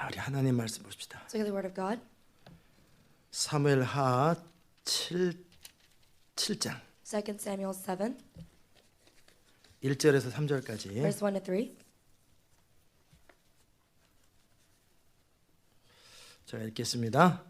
우리 하나님 말씀 보십시다. Let's look at the Word of God. 사무엘하 7장 2 Samuel 7, 1절에서 3절까지 verse 1 to 3. 제가 읽겠습니다.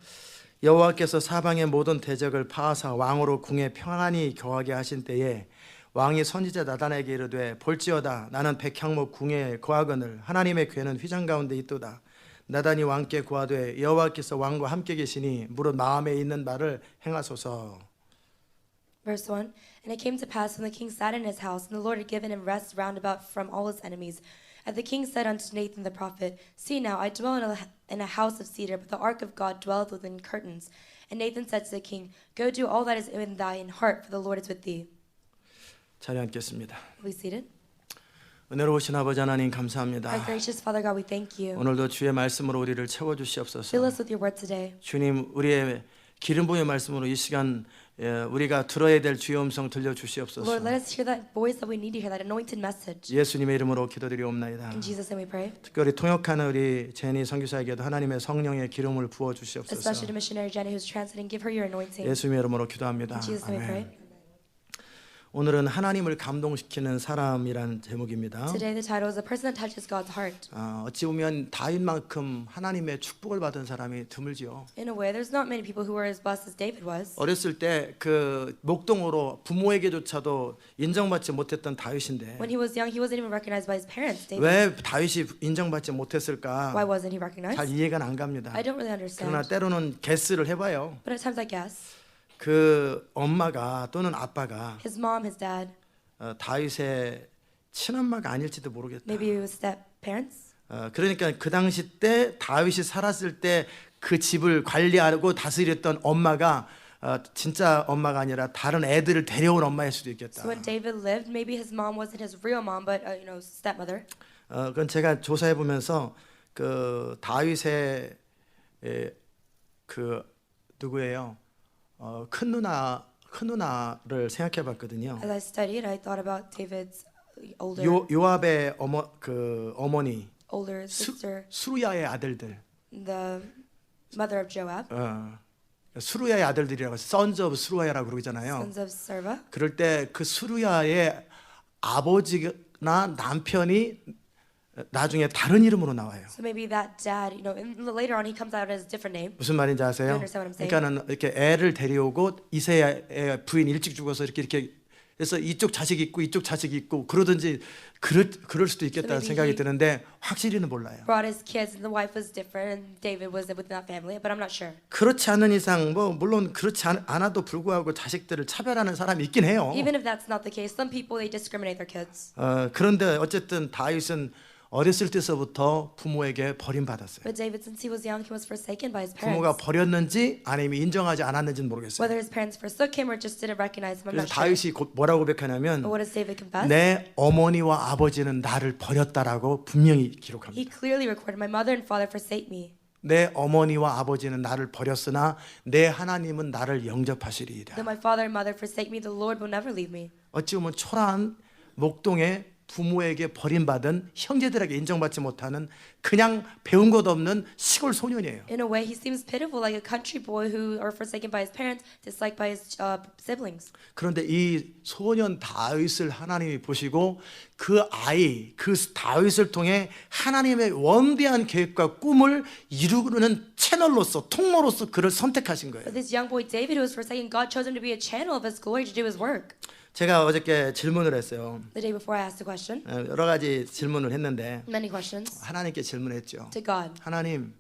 여호와께서 사방의 모든 대적을 파하사 왕으로 궁에 평안히 거하게 하신 때에 왕이 선지자 나단에게 이르되 볼지어다 나는 백향목 궁에 거하거늘 하나님의 괴는 휘장 가운데 있도다. 나단이 왕께 고하되 여호와께서 왕과 함께 계시니 무릇 마음에 있는 말을 행하소서. Verse 1. And it came to pass when the king sat in his house, and the Lord had given him rest round about from all his enemies. And the king said unto Nathan the prophet, See now, I dwell in a house of cedar, but the ark of God dwelleth within curtains. And Nathan said to the king, Go do all that is in thine heart, for the Lord is with thee. 자리 앉겠습니다. Will you seated? 은혜로우신 아버지 하나님 Our 감사합니다. gracious Father God, we thank you. 오늘도 주의 말씀으로 우리를 Fill 채워주시옵소서. us with your word today. 주님 우리의 기름 부음의 말씀으로 이 시간 우리가 들어야 될 주의 음성 Lord, 들려주시옵소서. let us hear that voice that we need to hear, that anointed message. 예수님의 이름으로 기도드리옵나이다. In Jesus' name we pray. 특별히 통역하는 우리 제니 선교사에게도 하나님의 성령의 기름을 부어 주시옵소서. Especially to missionary Jenny who's translating, give her your anointing. 예수님의 이름으로 기도합니다. In Jesus' name we pray. 아멘. 오늘은 하나님을 감동시키는 사람이라는 제목입니다. Today the title is A Person That Touches God's Heart. 어찌 보면 다윗만큼 하나님의 축복을 받은 사람이 드물지요. In a way, there's not many people who were as blessed as David was. 어렸을 때 그 목동으로 부모에게조차도 인정받지 못했던 다윗인데 When he was young, he wasn't even recognized by his parents. David. 왜 다윗이 인정받지 못했을까? Why wasn't he 잘 recognized? 이해가 안 갑니다. I don't really understand. 그러나 때로는 게스를 해봐요. But at times I guess 그 엄마가 또는 아빠가 his mom, his dad, 다윗의 친엄마가 아닐지도 모르겠다. maybe it was step parents. 그러니까 그 당시 때 다윗이 살았을 때 그 집을 관리하고 다스렸던 엄마가 진짜 엄마가 아니라 다른 애들을 데려온 엄마일 수도 있겠다. So when David lived, maybe his mom wasn't his real mom, but stepmother. 그건 제가 조사해 보면서 그 다윗의 그 누구예요? 큰 누나를 생각해 봤거든요. As I studied, I thought about David's older 요압의 어머니 older sister, 수루야의 아들들. the mother of Joab, 수루야의 아들들이라고 sons of 수루야라고 그러잖아요. sons of Serva. 그럴 때 그 수루야의 아버지나 남편이 나중에 다른 이름으로 나와요. So maybe that dad, later on he comes out as a different name. 무슨 말인지 아세요? You understand what I'm saying? 그러니까는 이렇게 애를 데려오고 이세의 부인 일찍 죽어서 이렇게 그래서 이쪽 자식 있고 이쪽 자식 있고 그러든지 그럴 수도 있겠다는 maybe 생각이 he- 드는데 확실히는 몰라요. Brought his kids, and the wife was different, and David was within that family, but I'm not sure. 그렇지 않은 이상 물론 그렇지 않아도 불구하고 자식들을 차별하는 사람이 있긴 해요. Even if that's not the case, some people they discriminate their kids. 그런데 어쨌든 다윗은 어렸을 때서부터 부모에게 버림받았어요. But David, since he was young, he was forsaken by his 부모가 parents. 버렸는지 아니면 인정하지 않았는지는 모르겠어요. Whether his parents forsook him or just didn't recognize him, I'm 그래서 not sure. 다윗이 뭐라고 고백하냐면 But what does David confess? 내 어머니와 아버지는 나를 버렸다라고 분명히 기록합니다. He clearly recorded, "My mother and father forsake me." 내 어머니와 아버지는 나를 버렸으나 내 하나님은 나를 영접하시리이다. Though my father and mother forsake me, the Lord will never leave me. 어찌 보면 초라한 목동의 부모에게 버림받은 형제들에게 인정받지 못하는 그냥 배운 것 없는 시골 소년이에요. In a way, he seems pitiful, like a country boy who are forsaken by his parents, disliked by his siblings. 그런데 이 소년 다윗을 하나님이 보시고 그 다윗을 통해 하나님의 원대한 계획과 꿈을 이루는 채널로서 통로로서 그를 선택하신 거예요. But this young boy David, who was forsaken, God chose him to be a channel of His glory to do His work. 제가 어저께 질문을 했어요. The day before, I asked a question, 여러 가지 질문을 했는데 many questions, 하나님께 질문했죠. to God. 하나님,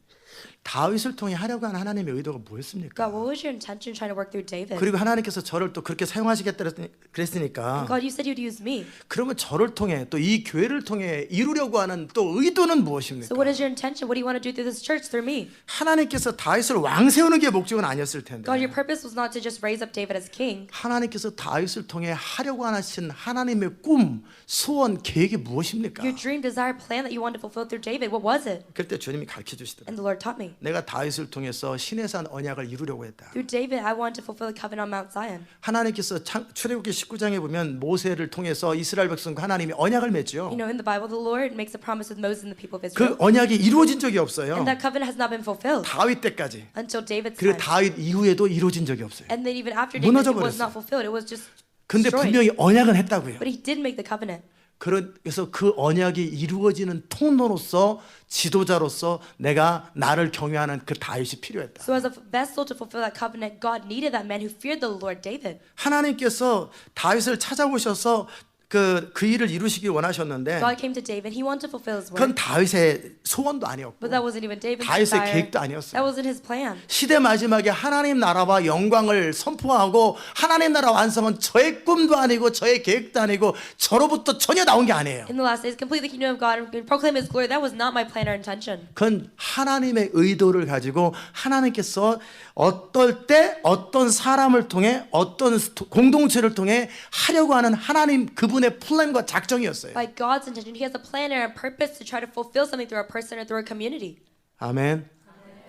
다윗을 통해 하려고 하는 하나님의 의도가 뭐였습니까? God, what was your intention trying to work through David? 그리고 하나님께서 저를 또 그렇게 사용하시겠다 그랬으니까 God, you said you'd use me. 그러면 저를 통해 또 이 교회를 통해 이루려고 하는 또 의도는 무엇입니까? So what is your intention? What do you want to do through this church through me? 하나님께서 다윗을 왕 세우는 게 목적은 아니었을 텐데 God, your purpose was not to just raise up David as king. 하나님께서 다윗을 통해 하려고 하신 하나님의 꿈, 소원, 계획이 무엇입니까? Your dream, desire, plan that you wanted to fulfill through David, what was it? 그때 주님이 가르쳐 주시더라고요. And the Lord Lord taught me. 내가 다윗을 통해서 시내산 언약을 이루려고 했다. Through David, I want to fulfill the covenant on Mount Zion. 하나님께서 출애굽기 19장에 보면 모세를 통해서 이스라엘 백성과 하나님이 언약을 맺죠. You know, in the Bible, the Lord makes a promise with Moses and the people of 그 Israel. 언약이 이루어진 적이 없어요. And that covenant has not been fulfilled 다윗 때까지. until David's 그리고 time. 다윗 이후에도 이루어진 적이 없어요. And then even after David, 무너져 it was 버렸어요. not fulfilled. It was just 근데 destroyed. 분명히 언약은 했다고요. But he did make the covenant. 그래서 그 언약이 이루어지는 통로로서 지도자로서 내가 나를 경외하는 그 다윗이 필요했다. So as a vessel to fulfill that covenant, God needed that man who feared the Lord, David. 하나님께서 다윗을 찾아오셔서 그 일을 이루시길 원하셨는데 God came to David. He wanted to fulfill his 그건 word. 다윗의 소원도 아니었고 But that wasn't even David's 다윗의 desire. 계획도 That 아니었어요. wasn't his plan. 시대 마지막에 하나님 나라와 영광을 선포하고 하나님 나라 완성은 저의 꿈도 아니고 저의 계획도 아니고 저로부터 전혀 나온 게 아니에요. In the last days, complete the kingdom of God and proclaim his glory. That was not my plan or intention. 그건 하나님의 의도를 가지고 하나님께서 어떨 때 어떤 사람을 통해 어떤 공동체를 통해 하려고 하는 하나님 그분의 플랜과 작정이었어요. By God's intention, he has a plan and a purpose to try to fulfill something through a person or through a community. 아멘.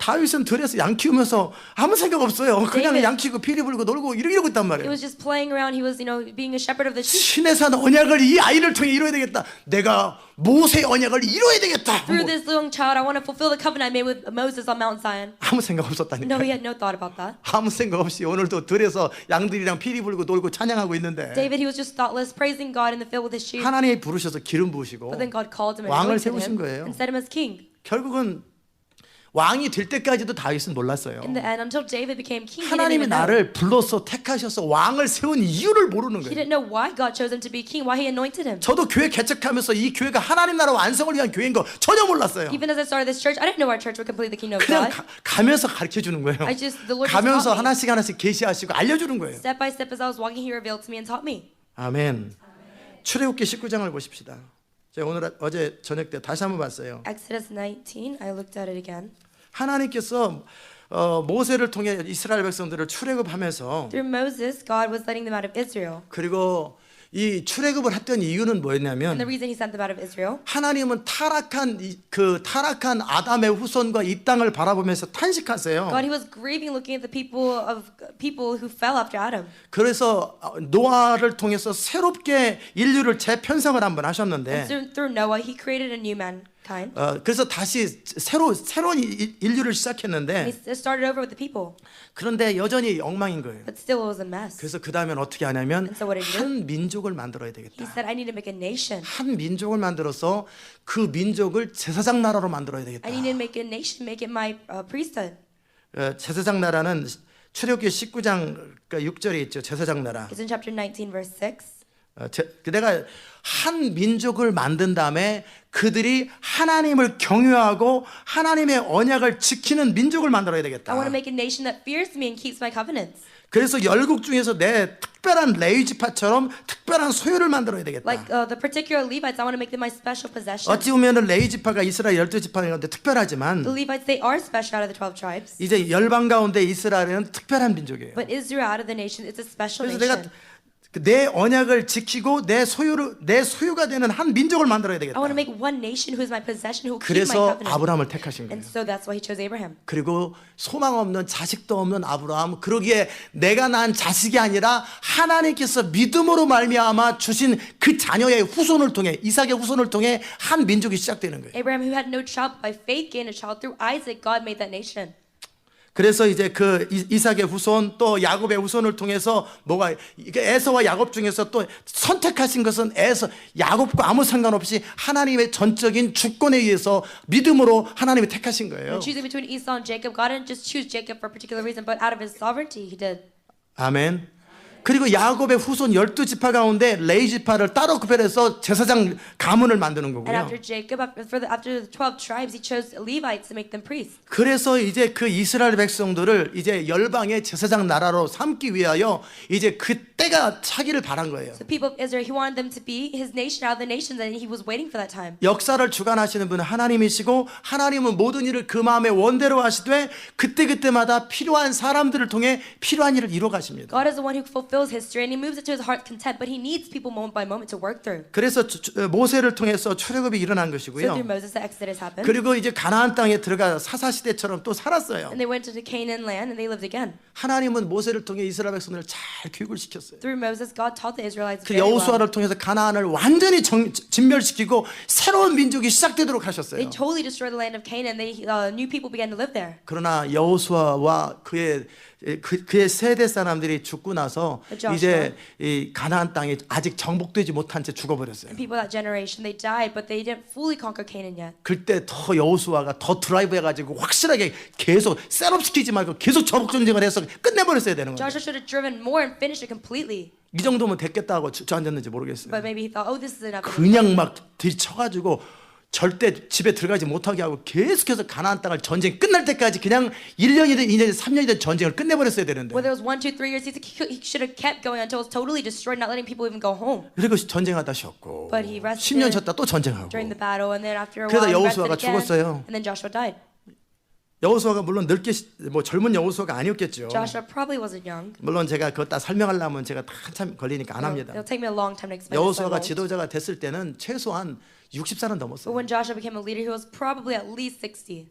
다윗은 들에서 양 키우면서 아무 생각 없어요. 그냥 David- 양 키우고 피리 불고 놀고 이러고 있단 He 말이에요. was just playing around. He was, being a shepherd of the sheep. 신의 산 언약을 이 아이를 통해 이루어야 되겠다. 내가 모세의 언약을 이루어야 되겠다. Through this young child, I want to fulfill the covenant I made with Moses on Mount Zion. 아무 생각 No, 없었다니까. he had no thought about that. 아무 생각 없이 오늘도 들에서 양들이랑 피리 불고 놀고 찬양하고 있는데 David, he was just thoughtless, praising God in the field with his sheep. 하나님이 부르셔서 기름 부으시고 But then God called him and 왕을 anointed 세우신 him 거예요. and set him as king. 결국은 왕이 될 때까지도 다윗은 몰랐어요. In the end, until David became king, he didn't 하나님이 even know. 나를 불러서 택하셔서 왕을 세운 이유를 모르는 He 거예요. didn't know why God chose him to be king, why he anointed him. 저도 교회 개척하면서 이 교회가 하나님 나라 완성을 위한 교회인 거 전혀 몰랐어요. Even as I started this church, I didn't know our church would complete the kingdom of 그냥 God. 가면서 가르쳐 주는 거예요. The Lord just 가면서 taught me. 하나씩 계시하시고 알려주는 거예요. Step by step, as I was walking, he revealed to me and taught me. 아멘. 출애굽기 19장을 보십시다. 제가 어제 저녁 때 다시 한번 봤어요. Exodus 19, I looked at it again. 하나님께서 모세를 통해 이스라엘 백성들을 출애굽하면서 Through Moses, God was letting them out of Israel. 그리고 이 출애굽을 했던 이유는 And the 뭐였냐면 reason he sent them out of Israel, 하나님은 타락한 아담의 후손과 이 땅을 바라보면서 탄식하세요. God, he was grieving looking at the people who fell after Adam. 그래서 노아를 통해서 새롭게 인류를 재편성을 한번 And 하셨는데 through Noah, he created a new mankind. 그래서 다시 새로운 인류를 And 시작했는데 he started over with the people, 그런데 여전히 엉망인 거예요. but still it was a mess. 그래서 그 다음엔 어떻게 하냐면 And so what did he do? 한 민족을 만들어야 He 되겠다. said, I need to make a nation. 한 민족을 만들어서 그 민족을 제사장 나라로 만들어야 되겠다. I need to make a nation, make it my priesthood. 제사장 나라는 출애굽기 19장 6절에 있죠. 제사장 나라. It's in chapter 19, verse 6. 내가 한 민족을 만든 다음에 그들이 하나님을 경외하고 하나님의 언약을 지키는 민족을 만들어야 되겠다. I want to make a nation that fears me and keeps my covenants. 그래서 열국 중에서 내 특별한 레위지파처럼 특별한 소유를 만들어야 되겠다. Like the particular Levites, I want to make them my special possession. 어찌 보면 레위지파가 이스라엘 12지파인데 특별하지만 The Levites, they are special out of the 12 tribes. 이제 열방 가운데 이스라엘은 특별한 민족이에요. But Israel out of the nation, it's a special 그래서 nation. 내가 내 언약을 지키고 내 소유가 되는 한 민족을 만들어야 되겠다. I want to make one nation who is my possession, who will keep my 그래서 covenant. 아브라함을 택하신 거예요. And so that's why he chose Abraham. 그리고 소망 없는 자식도 없는 아브라함, 그러기에 내가 낳은 자식이 아니라 하나님께서 믿음으로 말미암아 주신 그 자녀의 후손을 통해 이삭의 후손을 통해 한 민족이 시작되는 거예요. Abraham, who had no child, by faith gained a child. Through Isaac, God made that nation. 그래서 이제 그 이삭의 후손 또 야곱의 후손을 통해서 뭐가 에서와 야곱 중에서 또 선택하신 것은 야곱과 아무 상관없이 하나님의 전적인 주권에 의해서 믿음으로 하나님이 택하신 거예요. Choosing between Esau and Jacob, God didn't just choose Jacob for a particular reason, but out of his sovereignty, he did. 아멘. 그리고 야곱의 후손 12지파 가운데 레위지파를 따로 구별해서 제사장 가문을 만드는 And 거고요. after Jacob, after the 12 tribes, he chose Levites to make them priests. 그래서 이제 그 이스라엘 백성들을 이제 열방의 제사장 나라로 삼기 위하여 이제 그때가 차기를 바란 거예요. The people of Israel, he wanted them to be his nation out of the nations, and he was waiting for that time. 역사를 주관하시는 분은 하나님이시고 하나님은 모든 일을 그 마음의 원대로 하시되 그때그때마다 필요한 사람들을 통해 필요한 일을 이루어 가십니다. God is the one who fulfills fulfills history and he moves it to his heart's content, but he needs people moment by moment to work through. 그래서 모세를 통해서 출애굽이 일어난 So 것이고요. through Moses, the Exodus happened. 그리고 이제 가나안 땅에 들어가 사사 시대처럼 또 살았어요. And they went into Canaan land and they lived again. 하나님은 모세를 통해 이스라엘 백성들을 잘 교육을 시켰어요. Through Moses, God taught the Israelites 그 very well. 여호수아를 통해서 가나안을 완전히 진멸시키고 새로운 민족이 시작되도록 하셨어요. They totally destroyed the land of Canaan. New people began to live there. 그러나 여호수아와 그의 세대 사람들이 죽고 나서 Joshua. 이제 이 가나안 땅이 아직 정복되지 못한 채 죽어버렸어요. And people of that generation, they died, but they didn't fully conquer Canaan yet. 그때 더 여호수아가 더 드라이브 해가지고 확실하게 계속 셋업시키지 말고 계속 정복 전쟁을 해서 끝내버렸어야 되는 거예요. Joshua should have driven more and finished it completely. 이 정도면 됐겠다고 주저앉았는지 모르겠어요. But maybe he thought, oh, this is enough. 그냥 막 들이쳐가지고 절대 집에 들어가지 못하게 하고 계속해서 가나안 땅을 전쟁 끝날 때까지 그냥 1년이든 2년이든 3년이든 전쟁을 끝내버렸어야 되는데 Whether it was 1, 2, 3 years, he should have kept going until it was totally destroyed, not letting people even go home. 그리고 전쟁하다 쉬었고 But he rested 10년 쉬었다 또 전쟁하고 during the battle, and then after a 그러다 while, he rested 여호수아가 again, 죽었어요. and then Joshua died. 여호수아가 물론 젊은 여호수아가 아니었겠죠. Joshua probably wasn't young. 물론 제가 그거 다 설명하려면 제가 다 한참 걸리니까 안 합니다. It'll take me a long time to explain this. So I 여호수아가 won't. 지도자가 됐을 때는 최소한 60살은 But 넘었어요. when Joshua became a leader, he was probably at least 60.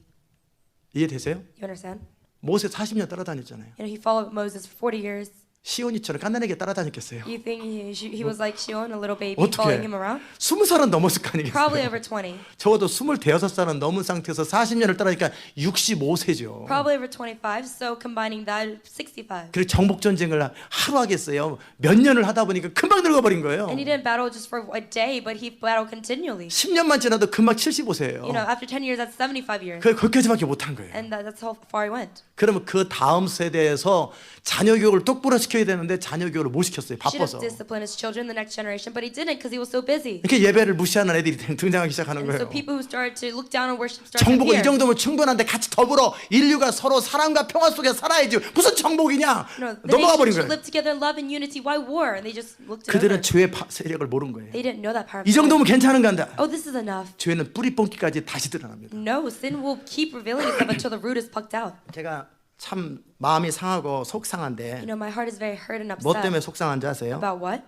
이해되세요? You understand? 모세 40년 따라다녔잖아요. He followed Moses for 40 years. 시온이처럼 깐난하게 따라다녔겠어요. You think he was like Shion, a little baby, 어떻게 following him around? 20살은 넘었을 거 Probably 아니겠어요. over 20. 적어도 26살은 넘은 상태에서 40년을 따라니까 65세죠. Probably over 25. So combining that, 65. 그리고 정복 전쟁을 하루 하겠어요. 몇 년을 하다 보니까 금방 늙어버린 거예요. And he didn't battle just for a day, but he battled continually. 10년만 지나도 금방 75세예요. You know, after 10 years, that's 75 years. 거기까지밖에 못한 거예요. And that's how far he went. 그러면 그 다음 세대에서 자녀 교육을 똑바로 시켜야 되는데 자녀 교육을 못 시켰어요. He should have 바빠서. disciplined his children, the next generation, but he didn't because he was so busy. 이렇게 예배를 무시하는 애들이 등장하기 시작하는 And so 거예요. people who started to look down on worship started to 정복은 이 appear. 정도면 충분한데 같이 더불어 인류가 서로 사랑과 평화 속에 살아야지 무슨 정복이냐. No, the 넘어가 nation 버린 should 거예요. live together in love and unity. Why war? And they just looked it over. 그들은 죄의 세력을 모른 거예요. They didn't know that power. 이 정도면 괜찮은 간다. Oh, this is enough. 죄는 뿌리 뽑기까지 다시 드러납니다. No, sin will keep revealing itself until the root is plucked out. 제가 참 마음이 상하고 You 속상한데 know, my heart is very hurt and 뭐 때문에 upset. 속상한지 아세요? About what?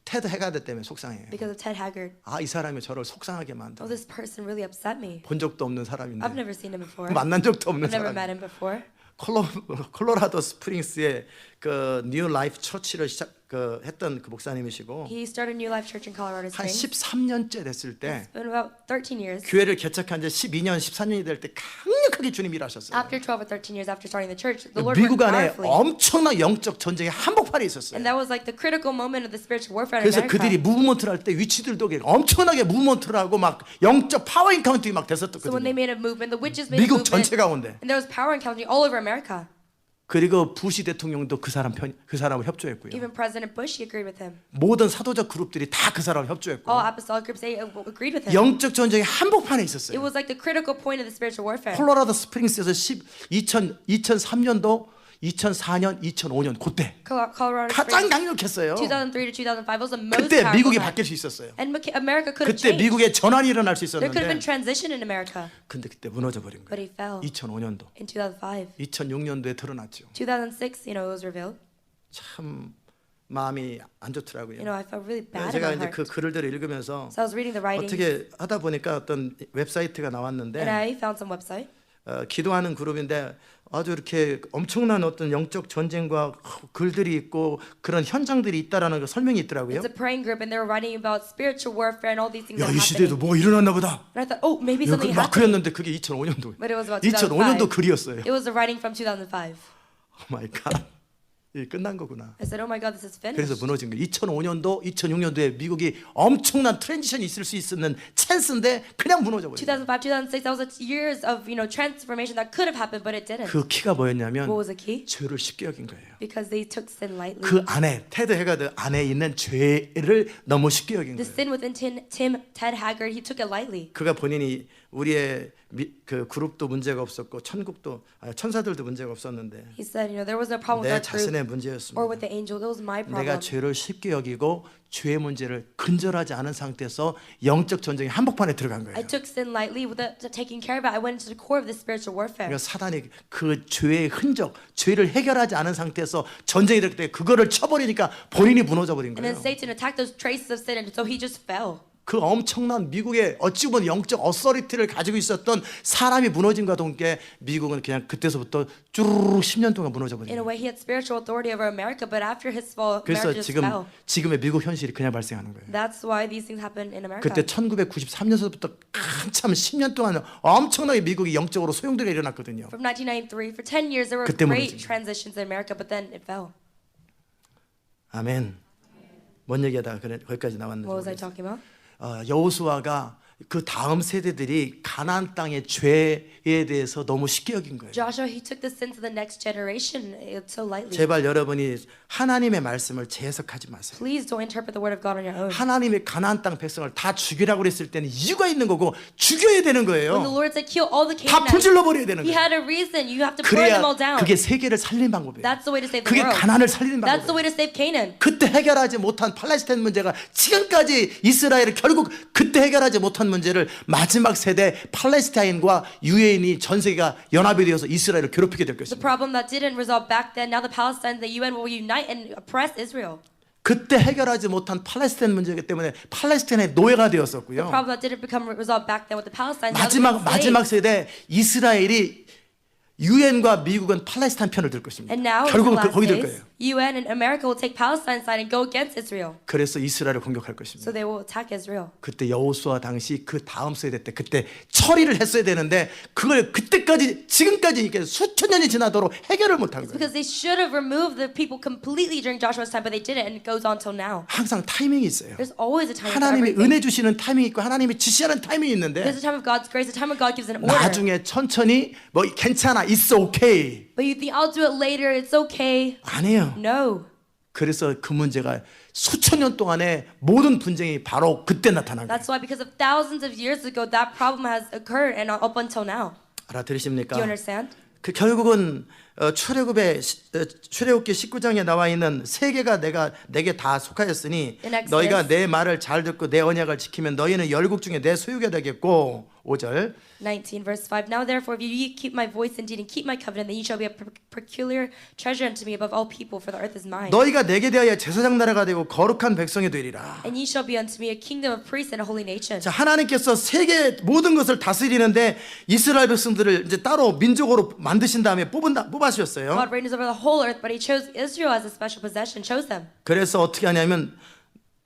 테드 헤가드 때문에 속상해요. Because of Ted Haggard. 아, 이 사람이 저를 속상하게 만든. Oh, this person really upset me. 본 적도 없는 I've 사람인데 never seen him before. 만난 적도 없는 I've never 사람. met him before. 콜로라도 스프링스의 그 뉴 라이프 처치를 했던 그 목사님이시고 He started New Life Church in Colorado 한 Springs. 13년째 됐을 때 It's been about 13 years. 교회를 개척한 지 12년, 14년이 될 때 강력하게 주님 일하셨어요. After 12 or 13 years after starting the church, the Lord worked 미국 안에 powerfully. 엄청난 영적 전쟁의 한복판에 있었어요. And that was like the critical moment of the spiritual warfare in 그래서 America. 그들이 무브먼트를 할 때 위치들도 엄청나게 무브먼트를 하고 막 영적 파워 인카운트가 막 So when 됐었거든요. they made a movement, the witches made a 미국 movement. 전체 가운데. And there was power encountering all over America. 그리고 부시 대통령도 그 사람을 협조했고요. Even President Bush, he agreed with him. 모든 사도적 그룹들이 다 그 사람을 협조했고. All apostolic groups, they agreed with him. 영적 전쟁의 한복판에 It 있었어요. was like the critical point of the spiritual warfare. 콜로라도 스프링스에서 2003년도, 2004년, 2005년 그때 Colorado 가장 Springs, 강력했어요. 2003 to 2005 was the most 그때 powerful 미국이 time. 바뀔 수 있었어요. And America could have 그때 changed. 미국의 전환이 일어날 수 There could have been 있었는데 transition in America. 근데 그때 무너져 버린 But 거예요. he fell 2005년도, in 2005. 2006년도에 드러났죠. 2006, it was revealed. 참 마음이 안 좋더라고요. I felt really bad 제가 about 이제 그 heart. 글들을 읽으면서 So I was reading the writings, 어떻게 하다 보니까 어떤 웹사이트가 and 나왔는데 I found some website. 기도하는 그룹인데 아주 이렇게 엄청난 어떤 영적 전쟁과 글들이 있고 그런 현장들이 있다라는 그 설명이 있더라고요. It's a praying group, and they were writing about spiritual warfare and all these things 야, that 이 are 시대에도 happening. 뭐가 일어났나 보다. And I thought, oh, maybe something 막 happened. 그랬는데 그게 2005년도. But it was about 2005년도 2005. 글이었어요. It was a writing from 2005. 오 마이 갓. 이게 끝난 거구나. I said, oh my God, this is 그래서 finished. 무너진 거예요. 2005년도, 2006년도에 미국이 엄청난 트랜지션이 있을 수 있는 찬스인데 그냥 무너져 버려요. 2005, 2006, that was years of transformation that could have happened, but it didn't. 그 키가 뭐였냐면 What was the key? 죄를 쉽게 여긴 거예요. Because they took sin lightly. 그 안에 테드 헤가드 안에 있는 죄를 너무 쉽게 여긴 The 거예요. sin within Ted Haggard, he took it lightly. 그가 본인이 우리의 그 그룹도 문제가 없었고 천사들도 문제가 없었는데 He said, there was no problem with 내 our group. 자신의 당신의 or 문제였습니다. with the angel. It was my 내가 problem. 죄를 쉽게 여기고 죄의 문제를 근절하지 않은 상태에서 영적 전쟁의 한복판에 들어간 거예요. I took sin lightly without taking care of it. I went into the core of the spiritual warfare. 그러니까 사단이 그 죄의 흔적, 죄를 해결하지 않은 상태에서 전쟁이 될 때 그거를 쳐버리니까 본인이 무너져 버린 And then 거예요. Satan attacked those traces of sin, and so he just fell. 그 엄청난 미국의 어찌 보면 영적 어서리티를 가지고 있었던 사람이 무너진과 동시에 미국은 그냥 그때서부터 쭈르르 10년 동안 무너져 버린 In a 거예요. way, he had spiritual authority over America, but after his fall, 그래서 America just fell. 지금의 미국 현실이 그냥 발생하는 거예요. That's why these things happen in America. 그때 1993년서부터 한참 10년 동안 엄청나게 미국이 영적으로 소용돌이가 일어났거든요. From 1993, for 10 years, there were 그때 great 무너진 거예요. transitions in America, but then it fell. 아멘. 뭔 얘기하다가 거기까지 나왔는지 What was I 모르겠어요. talking about? 여호수아가 그 다음 세대들이 가나안 땅의 죄에 대해서 너무 쉽게 여긴 거예요. Joshua, he took the sins of the next generation so lightly. 제발 여러분이 하나님의 말씀을 재해석하지 마세요. Please don't interpret the word of God on your own. 하나님의 가나안 땅 백성을 다 죽이라고 그랬을 때는 이유가 있는 거고 죽여야 되는 When the 거예요. Lord said kill all the 다 Canaanites, 불질러 버려야 되는 he 거예요. had a reason. You have to burn 그래야 them all down. 그게 세계를 살리는 방법이에요. That's the way to save the 그게 world. 가나안을 살리는 That's 방법이에요. the way to save Canaan. 그때 해결하지 못한 팔레스타인 문제가 지금까지 이스라엘이 결국 그때 해결하지 못한 문제를 마지막 세대 팔레스타인과 유엔이 전 세계가 연합이 되어서 이스라엘을 괴롭히게 될 The 것입니다. problem that didn't resolve back then, now the Palestine, the UN will unite and oppress Israel. 그때 해결하지 못한 팔레스타인 문제이기 때문에 팔레스타인의 노예가 The 되었었고요. problem that didn't become resolved back then with the Palestinians. now they're 마지막 slaves. 세대 이스라엘이 유엔과 미국은 팔레스타인 편을 들 것입니다. And now in the 결국은 last 거기 들 days, 거예요. UN and America will take Palestine's side and go against Israel. 그래서 이스라엘을 공격할 So 것입니다. they will attack Israel. 그때 여호수아 당시 그 다음 세대 때 그때 처리를 했어야 되는데 그걸 그때까지 지금까지 이렇게 수천 년이 지나도록 해결을 못한 거예요. Because they should have removed the people completely during Joshua's time, but they didn't, and it goes on till now. 항상 타이밍이 있어요. There's always a time for 하나님이 everything. 은혜 주시는 타이밍이 있고 하나님이 지시하는 타이밍이 있는데 There's a time of God's grace, a time of God gives an order. 나중에 천천히 뭐 괜찮아, it's okay. But you think I'll do it later, it's okay. 아니에요. No. 그래서 그 문제가 수천 년 동안의 모든 분쟁이 바로 그때 나타난 거예요. That's why, because of thousands of years ago, that problem has occurred, and up until now. 알아들으십니까? Do you understand? 그 결국은 출애굽기 19장에 나와 있는 세 개가 내게 다 속하였으니 In Exodus. 너희가 내 말을 잘 듣고 내 언약을 지키면 너희는 열국 중에 내 소유가 되겠고 5절 19 verse 5. Now therefore, if you keep my voice indeed and keep my covenant, then you shall be a peculiar treasure unto me above all people, for the earth is mine. 너희가 내게 대하여 제사장 나라가 되고 거룩한 백성이 되리라. And ye shall be unto me a kingdom of priests and a holy nation. 자, 하나님께서 세계 모든 것을 다스리는데 이스라엘 백성들을 이제 따로 민족으로 만드신 다음에 뽑아주셨어요. God reigns over the whole earth, but he chose Israel as a special possession, chose them. 그래서 어떻게 하냐면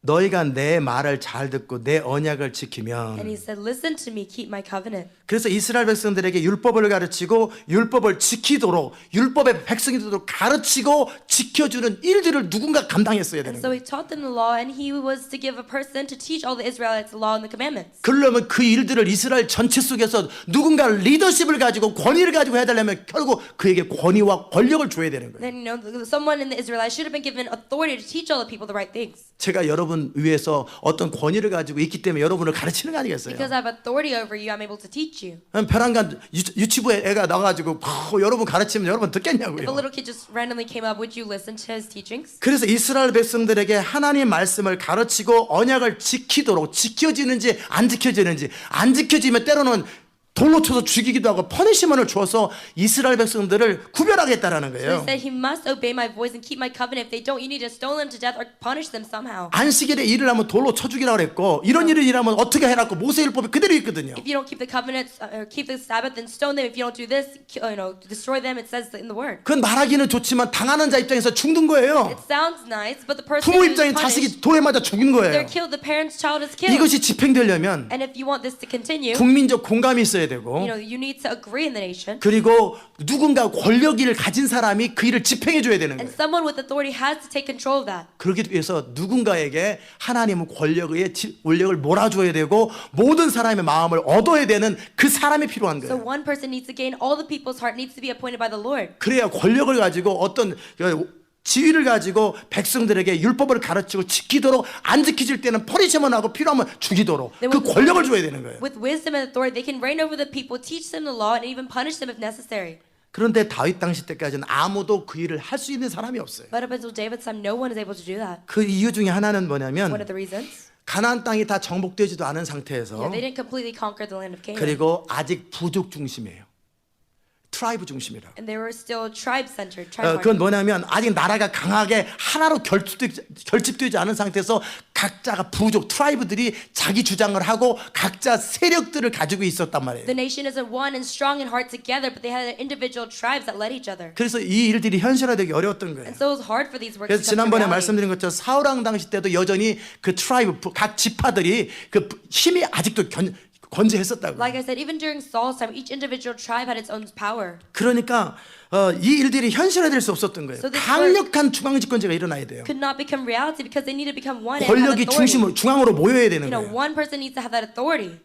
너희가 내 말을 잘 듣고 내 언약을 And 지키면 he said, listen to me, keep my covenant. 그래서 이스라엘 백성들에게 율법을 가르치고 율법을 지키도록 율법의 백성이 되도록 가르치고 지켜주는 일들을 누군가 감당했어야 되는 And so 거예요. he taught them the law, and he was to give a person to teach all the Israelites the law and the commandments. 그러려면 그 일들을 이스라엘 전체 속에서 누군가 리더십을 가지고 권위를 가지고 해야 되려면 결국 그에게 권위와 권력을 줘야 되는 거예요. Then, someone in the Israelites should have been given authority to teach all the people the right things. 제가 여러분 위해서 어떤 권위를 가지고 있기 때문에 여러분을 가르치는 거 아니겠어요? Because I have authority over you, I'm able to teach you. 벼랑간 유치부에 애가 나와가지고 여러분 가르치면 여러분 If a 듣겠냐고요. little kid just randomly came up, would you listen to his teachings? 그래서 이스라엘 백성들에게 하나님 말씀을 가르치고 언약을 지키도록 지켜지는지 안 지켜지면 때로는 돌로 쳐서 죽이기도 하고 퍼니시먼을 주어서 이스라엘 백성들을 구별하겠다라는 So he 거예요. said, he must obey my voice and keep my covenant. If they don't, you need to stone them to death or punish them somehow. 안식일에 일을 하면 돌로 쳐 죽이라고 그랬고 이런 일을 일하면 어떻게 해놨고 모세율법이 그대로 있거든요. If you don't keep the covenant or keep the Sabbath, then stone them. If you don't do this, destroy them. It says in the word. 그건 말하기는 좋지만 당하는 자 입장에서 죽는 거예요. It sounds nice, but the person 부모 who's 입장에 punished, 자식이 돌에 맞아 죽는 they're 거예요. killed. The parent's child is killed. 이것이 집행되려면 And if you want this to continue, 국민적 공감이 있어야 되고 you need to agree in the nation. 그리고 누군가 권력을 가진 사람이 그 일을 집행해 줘야 되는 And 거예요. someone with authority has to take control of that. 그러기 위해서 누군가에게 하나님은 권력을 몰아줘야 되고 모든 사람의 마음을 얻어야 되는 그 사람이 필요한 So 거예요. one person needs to gain all the people's heart, needs to be appointed by the Lord. 그래야 권력을 가지고 어떤 지위를 가지고 백성들에게 율법을 가르치고 지키도록 안 지키질 때는 퍼니시먼 하고 필요하면 죽이도록 그 권력을 줘야 되는 거예요. With wisdom and authority, they can reign over the people, teach them the law, and even punish them if necessary. 그런데 다윗 당시 때까지는 아무도 그 일을 할 수 있는 사람이 없어요. But up until David's time, no one is able to do that. 그 이유 중에 하나는 뭐냐면 One of the reasons, 가나안 땅이 다 정복되지도 않은 상태에서 they didn't completely conquer the land of Canaan. 그리고 아직 부족 중심이에요. 트라이브 중심이라. And they were still tribe-centered. 그건 뭐냐면 아직 나라가 강하게 하나로 결집되지 않은 상태에서 각자가 부족 트라이브들이 자기 주장을 하고 각자 세력들을 가지고 있었단 말이에요. The nation isn't one and strong in heart together, but they had their individual tribes that led each other. 그래서 이 일들이 현실화되기 어려웠던 거예요. And so it was hard for these works 그래서 to come to 지난번에 reality. 말씀드린 것처럼 사울왕 당시 때도 여전히 그 트라이브 각 지파들이 그 힘이 아직도 건재했었다고. Like I said, even during Saul's time, each individual tribe had its own power. 그러니까 이 일들이 현실화될 수 없었던 거예요. So this 강력한 중앙 집권제가 일어나야 돼요. Could not become reality because they need to become one and have 권력이 authority. 중앙으로 모여야 되는 You know, 거예요. one person needs to have that authority.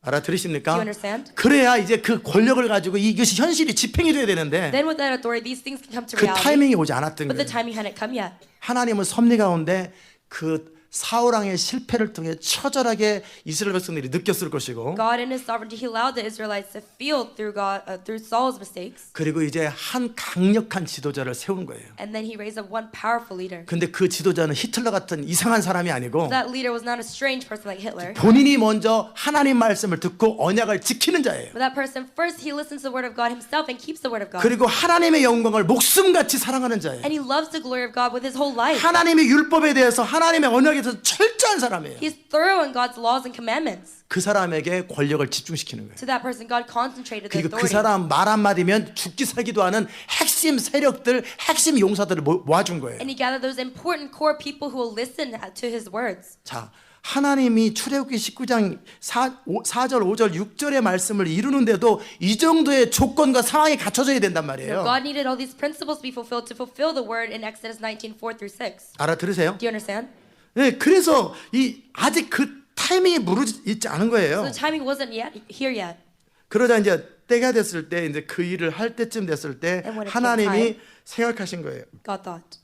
알아들으십니까? Do you understand? 그래야 이제 그 권력을 가지고 이것이 현실이 집행이 돼야 되는데 Then with that authority, these things can come to 그 reality. 타이밍이 오지 않았던 But the 거예요. timing hadn't come yet. 하나님은 섭리 가운데 그 사울왕의 실패를 통해 처절하게 이스라엘 백성들이 느꼈을 것이고 God in His sovereignty, He allowed the Israelites to feel through Saul's mistakes, 그리고 이제 한 강력한 지도자를 세운 거예요. and then He raised up one powerful leader. 근데 그 지도자는 히틀러 같은 이상한 사람이 아니고 That leader was not a strange person like Hitler. 본인이 먼저 하나님 말씀을 듣고 언약을 지키는 자예요. But that person first, he listens to the word of God himself and keeps the word of God. 그리고 하나님의 영광을 목숨같이 사랑하는 자예요. And he loves the glory of God with his whole life. 하나님의 율법에 대해서 하나님의 언약에 대해서 철저한 사람이에요. He's thorough in God's laws and commandments. 그 사람에게 권력을 집중시키는 거예요. To that person, God concentrated the 그리고 그 authority. 사람 말 한마디면 죽기 살기도 하는 핵심 세력들, 핵심 용사들을 모아준 거예요. And he gathered those important core people who will listen to his words. 자, 하나님이 출애굽기 19장 4절, 5절, 6절의 말씀을 이루는데도 이 정도의 조건과 상황이 갖춰져야 된단 말이에요. God needed all these principles to be fulfilled to fulfill the word in Exodus 19:4 through 6. 알아들으세요? Do you understand? 네, 그래서 아직 그 타이밍이 무르익지 않은 거예요. So the timing wasn't yet here yet. 그러자 이제 때가 됐을 때 이제 그 일을 할 때쯤 됐을 때 And when it came 하나님이 생각하신 거예요. God thought.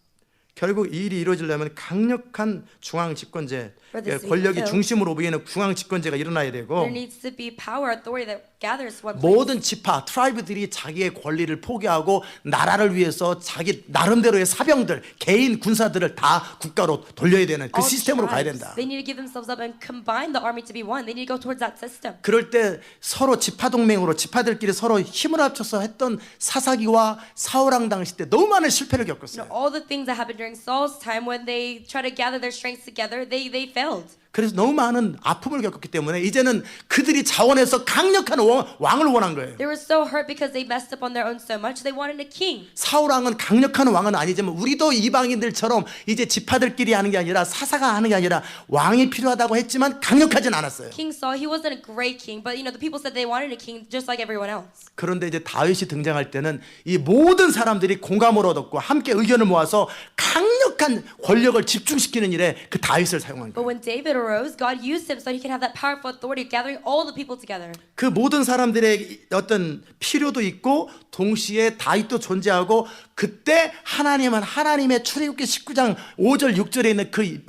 결국 이 일이 이루어지려면 강력한 중앙 집권제, For this to be 권력이 fulfilled, 중심으로 보이는 중앙 집권제가 일어나야 되고 There needs to be power, authority that gathers one place. 모든 지파, 트라이브들이 자기의 권리를 포기하고 나라를 위해서 자기 나름대로의 사병들, 개인 군사들을 다 국가로 돌려야 되는 그 All 시스템으로 가야 tribes, 된다. They need to give themselves up and combine the army to be one. They need to go towards that system. 그럴 때 서로 지파 동맹으로 지파들끼리 서로 힘을 합쳐서 했던 사사기와 사울왕 당시 때 너무 많은 실패를 You 겪었어요. know, all the things that happened during Saul's time when they try to gather their strengths together, they failed. 그래서 너무 많은 아픔을 겪었기 때문에 이제는 그들이 자원해서 강력한 왕을 원한 거예요. They were so hurt because they messed up on their own so much. They wanted a king. 사울왕은 강력한 왕은 아니지만 우리도 이방인들처럼 이제 지파들끼리 하는 게 아니라 사사가 하는 게 아니라 왕이 필요하다고 했지만 강력하진 않았어요. King Saul, he wasn't a great king, but you know the people said they wanted a king just like everyone else. 그런데 이제 다윗이 등장할 때는 이 모든 사람들이 공감을 얻었고 함께 의견을 모아서 강력한 권력을 집중시키는 일에 그 다윗을 사용한 But 거예요. when David arose, God used him so he could have that powerful authority of gathering all the people together. 그 모든 사람들의 어떤 필요도 있고 동시에 다윗도 존재하고 그때 하나님은 하나님의 출애굽기 19장 5절 6절에 있는 그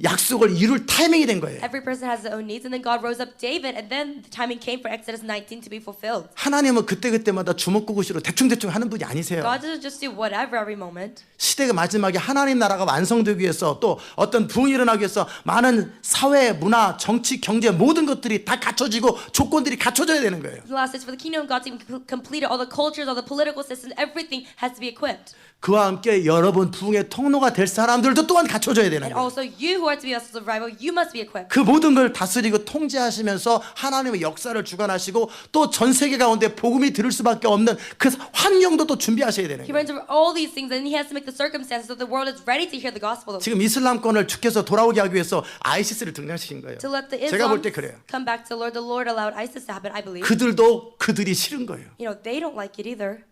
약속을 이룰 타이밍이 된 거예요. Every person has their own needs, and then God rose up David, and then the timing came for Exodus 19 to be fulfilled. 하나님은 그때그때마다 주먹구구시로 대충대충 하는 분이 아니세요. God doesn't just do whatever every moment. 시대가 마지막에 하나님 나라가 완성되기 위해서 또 어떤 부흥이 일어나기 위해서 많은 사회, 문화, 정치, 경제 모든 것들이 다 갖춰지고 조건들이 갖춰져야 되는 거예요. The last is for the kingdom of God to be completed. All the cultures, all the political systems, everything has to be equipped. 그와 함께 여러분 부흥의 통로가 될 사람들도 또한 갖춰져야 되는 And 거예요. also you who are to be vessels of revival, you must be equipped. 그 모든 걸 다스리고 통제하시면서 하나님의 역사를 주관하시고 또 전 세계 가운데 복음이 들을 수밖에 없는 그 환경도 또 준비하셔야 되는 He 거예요. runs over all these things, and he has to make the circumstances so the world is ready to hear the gospel. 지금 이슬람권을 주께서 돌아오게 하기 위해서 ISIS를 등장시킨 거예요. To let the 제가 볼 Islams 때 그래요. come back to the Lord allowed ISIS to happen, I believe. 그들도 그들이 싫은 거예요. You know, they don't like it either.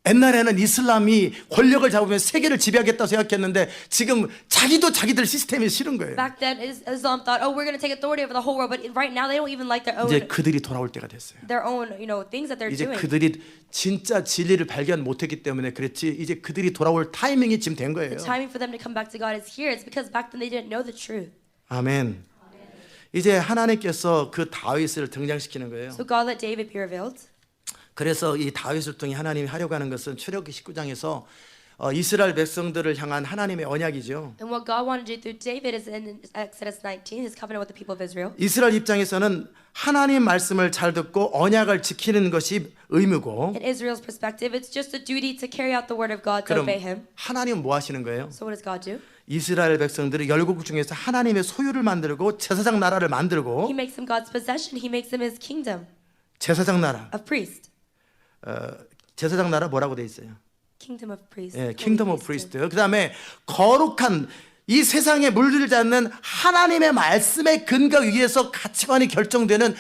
옛날에는 이슬람이 권력을 잡으면 세계를 지배하겠다 생각했는데 지금 자기도 자기들 시스템이 싫은 거예요. Back then, Islam thought, oh, we're going to take authority over the whole world. But right now, they don't even like their 이제 own, 그들이 돌아올 때가 됐어요. things that they're 이제 doing. 그들이 진짜 진리를 발견 못했기 때문에 그렇지 이제 그들이 돌아올 타이밍이 지금 된 거예요. The timing for them to come back to God is here. It's because back then they didn't know the truth. 아멘. 이제 하나님께서 그 다윗을 등장시키는 거예요. So God let David be revealed. 그래서 이 다윗을 통해 하나님이 하려고 하는 것은 출애굽기 19장에서 이스라엘 백성들을 향한 하나님의 언약이죠. And what God wanted to do through David is in Exodus 19, his covenant with the people of Israel. 이스라엘 입장에서는 하나님 말씀을 잘 듣고 언약을 지키는 것이 의무고, In Israel's perspective, it's just a duty to carry out the word of God, to 그럼 obey him. 하나님은 뭐 하시는 거예요? So what does God do? 이스라엘 백성들이 열국 중에서 하나님의 소유를 만들고 제사장 나라를 만들고, He makes them God's possession. He makes them his kingdom 제사장 나라, of priest. 제사장 나라 뭐라고 돼 있어요? Kingdom of priest. 예, Holy 킹덤 오브 priesthood. 프리스트. 그다음에 거룩한 이 세상에 물들지 않는 하나님의 말씀의 근거 위에서 가치관이 결정되는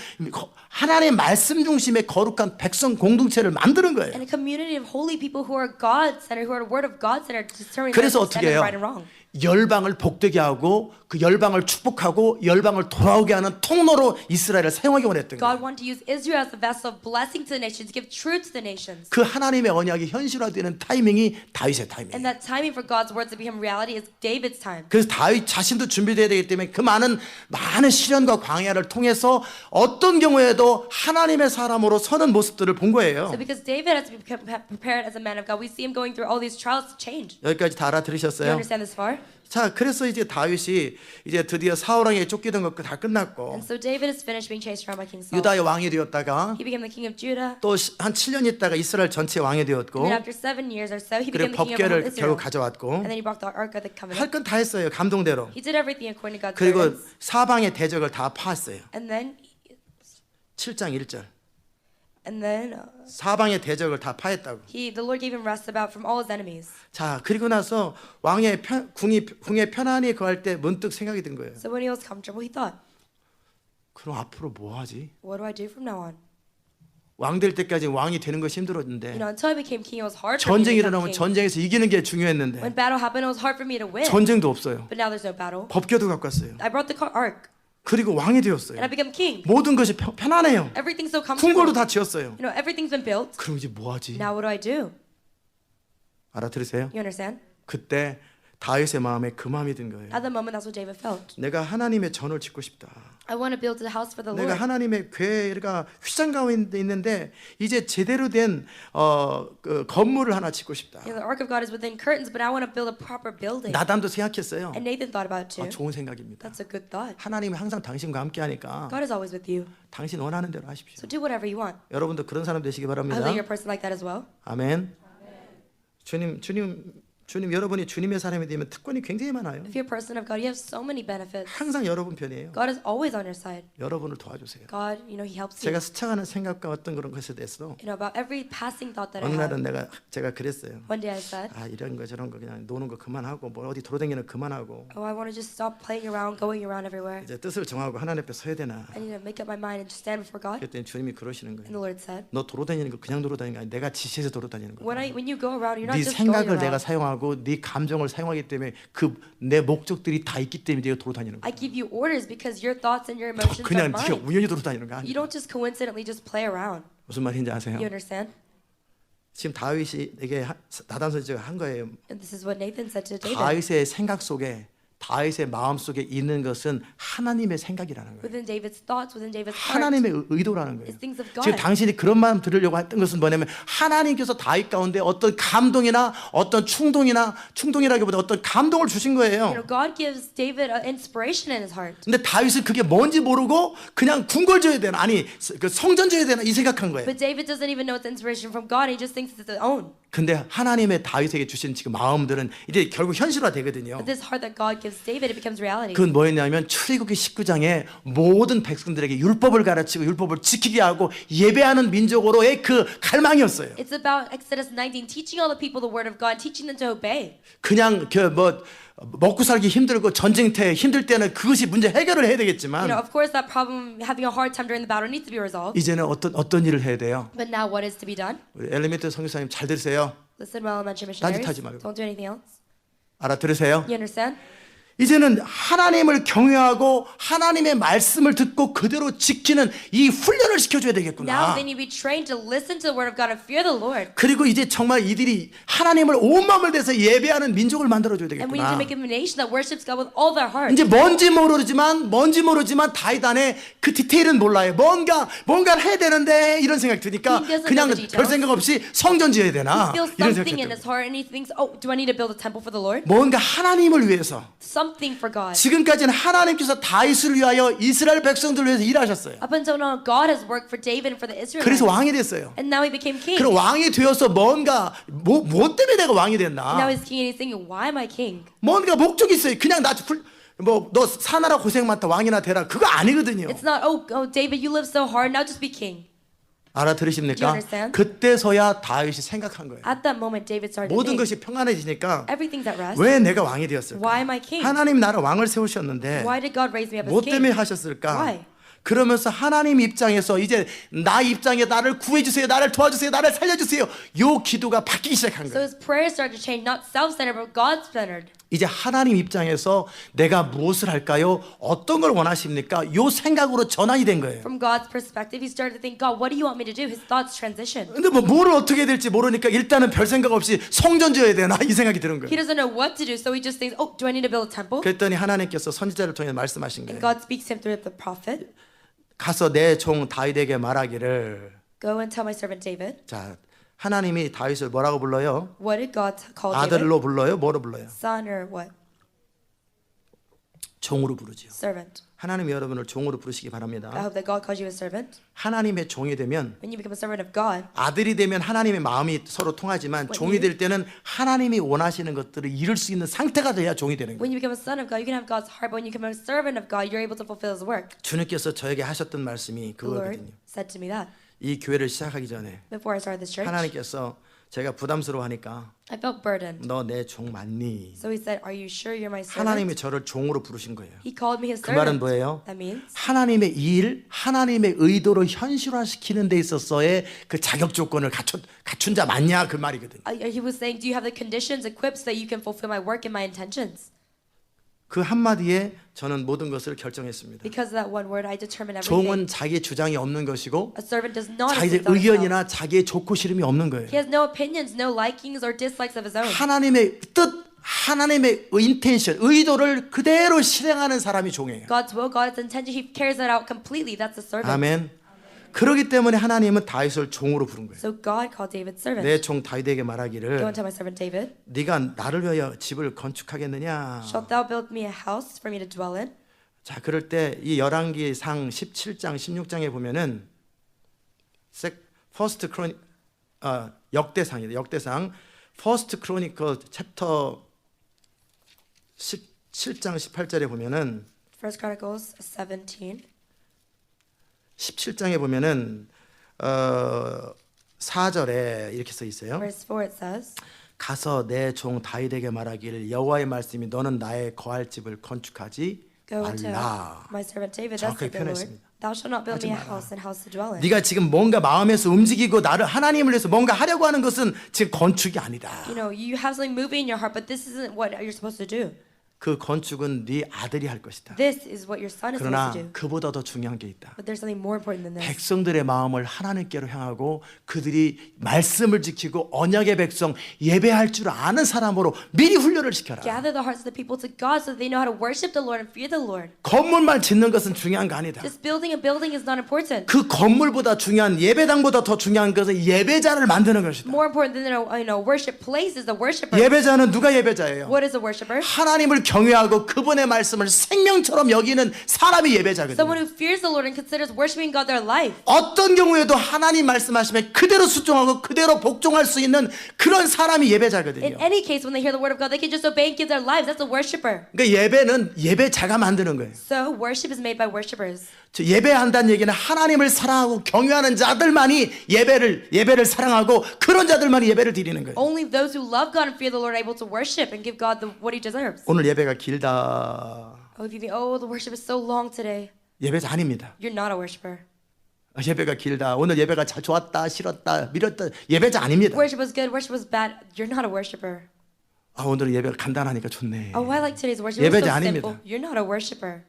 하나님의 말씀 중심의 거룩한 백성 공동체를 만드는 거예요. And a community of holy people who are God-centered, who are Word of God-centered, determining 그래서 what's 어떻게 해요? right and wrong. 열방을 복되게 하고 그 열방을 축복하고 열방을 돌아오게 하는 통로로 이스라엘을 사용하기 원했던 거예요. God wanted to use Israel as a vessel of blessing to the nations, give truth to the nations. 그 하나님의 언약이 현실화되는 타이밍이 다윗의 타이밍이에요. And that timing for God's words to become reality is David's time. 그래서 다윗 자신도 준비돼야 되기 때문에 그 많은 시련과 광야를 통해서 어떤 경우에도 하나님의 사람으로 서는 모습들을 본 거예요. So because David has to be prepared as a man of God, we see him going through all these trials to change. 여기까지 다 You 알아들으셨어요? understand this far? 자, 그래서 이제 다윗이 이제 드디어 사울왕에게 쫓기던 것 다 끝났고 And so David is finished being chased around by King Saul. 유다의 왕이 되었다가 He became the king of Judah. 또 한 7년 있다가 이스라엘 전체 왕이 되었고, And then after 7 years or so, he 그리고 became the king of all 법궤를 Israel. 결국 가져왔고, And then he brought the Ark of the Covenant. 할 건 다 했어요. 감동대로. He did everything according to God's 그리고 servants. 사방의 대적을 다 파했어요. And then 7장 1절. And then 사방의 대적을 다 파했다고. the Lord gave him rest about from all his enemies. 자, 그리고 나서 왕의 궁에 편안히 거할 때 문득 생각이 든 거예요. So when he was comfortable, he thought, 그럼 앞으로 뭐 하지? what do I do from now on? 왕 될 때까지 왕이 되는 것이 힘들었는데, Until I became king, it was hard for me to 전쟁이 become 일어나면 king. 전쟁에서 이기는 게 중요했는데 When battle happened, it was hard for me to win. 전쟁도 없어요. But now there's no battle. 법궤도 갖고 왔어요. I brought the Ark, 그리고 왕이 and 되었어요. I became king. 모든 것이 편안해요. Everything's so 궁궐도 comfortable. 다 지었어요. Everything's been built. 그럼 이제 뭐 하지? Now what do I do? 알아들으세요? You understand? 그때 다윗의 마음에 그 마음이 든 거예요. At the moment, that's what David felt. 내가 하나님의 전을 짓고 싶다. I want to build a house for the 내가 Lord. 하나님의 궤가 휘장 가운데 있는데 이제 제대로 된 그 건물을 하나 짓고 싶다. The Ark of God is within curtains, but I want to build a proper building. 나단도 생각했어요. And Nathan thought about it too. 좋은 생각입니다. That's a good thought. 하나님이 항상 당신과 함께하니까 God is always with you. 당신 원하는 대로 하십시오. So do whatever you want. 여러분도 그런 사람 되시기 I 바랍니다. hope you're a person like that as well. 아멘. 주님 여러분이 주님의 사람이 되면 특권이 굉장히 많아요. If you're a person of God, you have so many benefits. 항상 여러분 편이에요. God is always on your side. 여러분을 도와주세요. God, He helps you. 제가 스쳐가는 생각과 어떤 그런 것에 대해서 About every passing thought that I 어느 have. 날은 제가 그랬어요. One day I said, 아 이런 거 저런 거 그냥 노는 거 그만하고 뭐 어디 돌아다니는 거 그만하고 oh, I want to just stop playing around, going around everywhere. 이제 뜻을 정하고 하나님 앞에 서야 되나. I need to make up my mind and just stand before God. 그랬더니 주님이 그러시는 And 거예요. the Lord said, 너 돌아다니는 거 그냥 돌아다니는 거 아니야. 내가 지시해서 돌아다니는 거야. when you go around, you're not 네 just going 생각을 내가 around. 사용하고 네 감정을 사용하기 때문에 그 내 목적들이 다 있기 때문에 네가 돌아다니는 거야. I give you orders because your thoughts and your emotions are 그냥 네가 mine. 우연히 돌아다니는 거 You 아니야. don't just coincidentally just play around. 무슨 말인지 아세요? You understand? 지금 다윗이 내게 나단 선지자가 한 거예요. And this is what Nathan said to David. 다윗의 생각 속에 다윗의 마음 속에 있는 것은 하나님의 생각이라는 거예요. Within David's thoughts, within David's heart, 하나님의 의도라는 거예요. it's things of God. 지금 당신이 그런 마음 들으려고 했던 것은 뭐냐면 하나님께서 다윗 가운데 어떤 감동이나 어떤 충동이라기보다 어떤 감동을 주신 거예요. God gives David an inspiration in his heart. 근데 다윗은 그게 뭔지 모르고 그냥 궁궐 져야 되나 아니 그 성전 져야 되나 이 생각한 거예요. But David doesn't even know it's inspiration from God. He just thinks it's his own. 근데 하나님의 다윗에게 주신 지금 마음들은 이제 결국 현실화 되거든요. But this heart that God gives David, it becomes reality. 그건 뭐였냐면 출애굽기 19장에 모든 백성들에게 율법을 가르치고 율법을 지키게 하고 예배하는 민족으로의 그 갈망이었어요. It's about Exodus 19, teaching all the people the word of God, teaching them to obey. 그냥 먹고 살기 힘들고 전쟁터에 힘들 때는 그것이 문제 해결을 해야 되겠지만 Of course, that problem, having a hard time during the battle, needs to be resolved. 이제는 어떤 일을 해야 돼요? But now, what is to be done? 우리 엘리멘트 선교사님 잘 들으세요. Listen, well, elementary missionaries. 딴짓하지 말고. Don't do anything else. 알아들으세요? You understand? 이제는 하나님을 경외하고 하나님의 말씀을 듣고 그대로 지키는 이 훈련을 시켜줘야 Now 되겠구나. they need to be trained to listen to the word of God and fear the Lord. 그리고 이제 정말 이들이 하나님을 온 마음을 다해서 예배하는 민족을 만들어줘야 And we need to 되겠구나. make him a nation that worships God with all their heart. 이제 뭔지 모르지만 다윗 안에 그 디테일은 몰라요. 뭔가를 해야 되는데 이런 생각 드니까 He doesn't 그냥 know the 별 details. 생각 없이 성전 지어야 되나 He feels 이런 something in 생각. his heart and he thinks, oh, do I need to build a temple for the Lord? 뭔가 하나님을 위해서 Something for God. 지금까지는 하나님께서 다윗을 위하여 이스라엘 백성들을 위해서 일하셨어요. Up until now, God has worked for David and for the Israelites. 그래서 왕이 됐어요. And now he became king. 그럼 왕이 되어서 뭔가 뭐 때문에 내가 왕이 Now 됐나? he's king and he's thinking, why am I king? 뭔가 목적이 있어요. 그냥 너 사나라 고생 많다 왕이나 되라 그거 아니거든요. It's not, oh, David, you live so hard, now just be king. Do you 알아들으십니까? understand? 그때서야 다윗이 생각한 거예요. At that moment, David started to 모든 think, 것이 평안해지니까 everything's at rest. 왜 내가 왕이 되었을까? Why am I king? 하나님 나라 왕을 세우셨는데 Why did God raise me up as 뭐 king? 때문에 하셨을까? Why? 그러면서 하나님 입장에서 이제 나 입장에 나를 구해주세요, 나를 도와주세요, 나를 살려주세요. 요 기도가 바뀌기 시작한 So 거예요. his prayers started to change, not self-centered, but God-centered. 이제 하나님 입장에서 내가 무엇을 할까요? 어떤 걸 원하십니까? 요 생각으로 전환이 된 거예요. From God's perspective, he started to think, God, what do you want me to do? His thoughts transitioned. 근데 뭐를 어떻게 해야 될지 모르니까 일단은 별 생각 없이 성전 지어야 되나 이 생각이 드는 He 거예요. doesn't know what to do, so he just thinks, oh, do I need to build a temple? 그랬더니 하나님께서 선지자를 통해 말씀하신 And 거예요. God speaks to him through the prophet. 가서 내 종 다윗에게 말하기를. Go and tell my servant David. 자, 하나님이 다윗을 뭐라고 불러요? What did God call David? 아들로 불러요? 뭐로 불러요? Son or what? 종으로 부르죠. Servant. 하나님이 여러분을 종으로 부르시기 I 바랍니다. hope that God calls you a servant. 하나님의 종이 되면 When you become a servant of God, 아들이 되면 하나님의 마음이 서로 통하지만 종이 될 때는 하나님이 원하시는 것들을 이룰 수 있는 상태가 돼야 종이 되는 거예요. when you become a son of God, you can have God's heart, but when you become a servant of God, you're able to fulfill His work. 주님께서 저에게 하셨던 말씀이 The Lord 그거거든요. said to me that 이 교회를 시작하기 전에 before I started this church. 하나님께서 제가 부담스러워하니까 I felt burdened. 너 내 종 맞니? So He said, are you sure you're my servant? 하나님이 저를 종으로 부르신 거예요. He called me His 그 말은 servant. 뭐예요? That means 하나님의 일, 하나님의 의도를 현실화시키는 데 있어서의 그 자격 조건을 갖춘 자 맞냐 그 말이거든요. He was saying, do you have the conditions equipped so that you can fulfill my work and my intentions? 그 한마디에 저는 모든 것을 결정했습니다. Because of that one word, I determined everything. 종은 자기의 주장이 없는 것이고 A servant does not 자기의 insist on himself. 의견이나 자기의 좋고 싫음이 없는 거예요. He has no opinions, no likings or dislikes of his own. 하나님의 뜻, 하나님의 인텐션, 의도를 그대로 실행하는 사람이 종이에요. God's will, God's intention, He carries that out completely. That's a servant. 아멘. 그렇기 때문에 하나님은 다윗을 종으로 부른 거예요. So God called David servant. 내 종 다윗에게 Go 말하기를 and tell my servant David, 네가 나를 위하여 집을 건축하겠느냐. shalt thou build me a house for me to dwell in? 자, 그럴 때 이 열왕기상 17장 16장에 보면은 퍼스트 크로니 역대상이다. 역대상 퍼스트 크로니커 챕터 17장 18절에 보면은 First Chronicles 17. 17장에 보면은 4절에 이렇게 써 있어요. Verse 4 it says, 가서 내 종 다윗에게 말하기를 여호와의 말씀이 너는 나의 거할 집을 건축하지 Go and tell 말라. my servant David, thus 정확하게 saith the Lord, 표현했습니다. thou shalt not build 하지 me a 마라. house and house to dwell in. 네가 지금 뭔가 마음에서 움직이고 나를 하나님을 위해서 뭔가 하려고 하는 것은 지금 건축이 아니다. You know, you have something moving in your heart, but this isn't what you're supposed to do. 그 건축은 네 아들이 할 것이다. This is what your son is 그러나 supposed to do. 그보다 더 중요한 게 있다. But there's something more important than this. 백성들의 마음을 하나님께로 향하고 그들이 말씀을 지키고 언약의 백성 예배할 줄 아는 사람으로 미리 훈련을 시켜라. Gather the hearts of the people to God so that they know how to worship the Lord and fear the Lord. 건물만 짓는 것은 중요한 거 아니다. Just building a building is not important. 그 건물보다 중요한 예배당보다 더 중요한 것은 예배자를 만드는 것이다. More important than a worship place is the worshiper. 예배자는 누가 예배자예요? What is a worshiper? 하나님을 경외하고 그분의 말씀을 생명처럼 여기는 사람이 Someone 예배자거든요. who fears the Lord and considers worshiping God their life. 어떤 경우에도 하나님 말씀하시면 그대로 순종하고 그대로 복종할 수 있는 그런 사람이 In 예배자거든요. any case, when they hear the word of God, they can just obey and give their lives. That's a worshiper. 그러니까 예배는 예배자가 만드는 거예요. So worship is made by worshipers. 저 예배한다는 얘기는 하나님을 사랑하고 경외하는 자들만이 예배를 사랑하고 그런 자들만이 예배를 드리는 거예요. Only those who love God and fear the Lord are able to worship and give God what He deserves. 오늘 예배가 길다. Oh, if you think, oh, the worship is so long today, 예배자 아닙니다. you're not a worshiper. 예배가 길다. 오늘 예배가 잘 좋았다, 싫었다, 밀었다. 예배자 아닙니다. Worship was good, worship was bad, you're not a worshiper. 아, 오늘 예배가 간단하니까 좋네. Oh, I like today's worship. It was 예배자 so 아닙니다. simple. You're not a worshiper.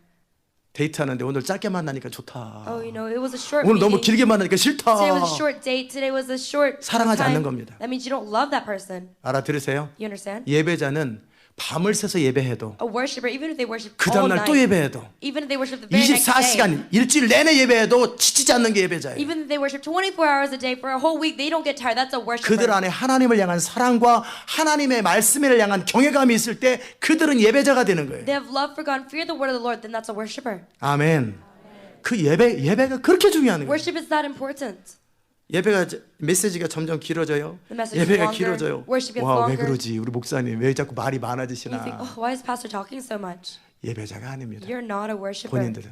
데이트하는데 오늘 짧게 만나니까 좋다. Oh, you know, it was a short 오늘 너무 meeting. 길게 만나니까 싫다. Today was a short date. Today was a short 사랑하지 time. 않는 겁니다. That means you don't love that person. 알아들으세요? You understand? 예배자는 밤을 새서 예배해도 A worshiper, even if they worship 그 all 다음날 또 night, 예배해도 even if they worship the very next day, 24시간 일주일 내내 예배해도 지치지 않는 게 예배자예요. even if they worship 24 hours a day for a whole week, they don't get tired. That's a worshiper. 그들 안에 하나님을 향한 사랑과 하나님의 말씀을 향한 경외감이 있을 때 그들은 예배자가 되는 거예요. They have love for God and fear the word of the Lord, then that's a worshiper. 아멘. 그 예배가 그렇게 중요한 거예요. Worship is that important. 예배가 메시지가 점점 길어져요. The message is 예배가 longer. 길어져요. Worship gets 와, 왜 longer. 그러지? 우리 목사님 왜 자꾸 말이 You think, 많아지시나? oh, why is pastor talking so much? 예배자가 아닙니다. You're not a worshiper. 본인들은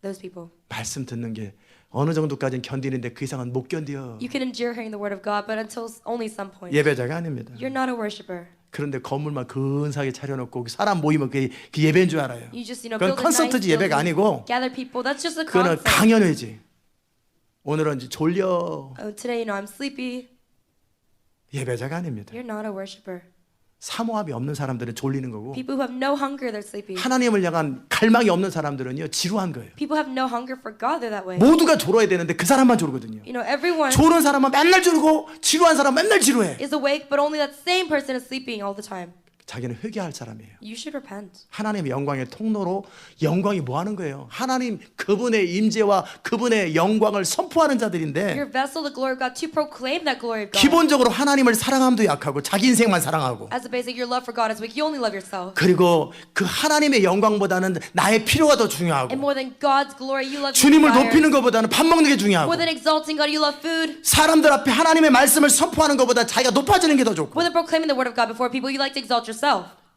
Those people. 말씀 듣는 게 어느 정도까지는 견디는데 그 이상은 못 견뎌. You can endure hearing the word of God, but until only some point. 예배자가 아닙니다. You're not a worshiper. 그런데 건물만 근사하게 차려놓고 사람 모이면 그게 예배인 줄 알아요. You just, you know, 그건 build a nice 콘서트지 예배가 building, 아니고 gather people. That's just a 그거는 concert. 강연회지. 오늘은 이제 졸려. Oh, today, you know, I'm sleepy. 예배자가 아닙니다. You're not a worshiper. 사모함이 없는 사람들은 졸리는 거고 People who have no hunger, they're sleepy. 하나님을 향한 갈망이 없는 사람들은요 지루한 거예요. People have no hunger for God, they're that way. 모두가 졸아야 되는데 그 사람만 졸거든요. You know, everyone 졸은 사람은 맨날 졸고 지루한 사람은 맨날 지루해. is awake, but only that same person is sleeping all the time. 자기는 회개할 사람이에요. You should repent. 하나님의 영광의 통로로 영광이 뭐 하는 거예요? 하나님 그분의 임재와 그분의 영광을 선포하는 자들인데 Your vessel, the glory of God, to proclaim that glory of God. 기본적으로 하나님을 사랑함도 약하고 자기 인생만 사랑하고 As a basic, your love for God is weak. You only love yourself. 그리고 그 하나님의 영광보다는 나의 필요가 더 중요하고 And more than God's glory, you love your 주님을 desires. 높이는 것보다는 밥 먹는 게 중요하고 More than exalting God, you love food. 사람들 앞에 하나님의 말씀을 선포하는 것보다 자기가 높아지는 게 더 좋고 More than proclaiming the word of God before people, you like to exalt yourself.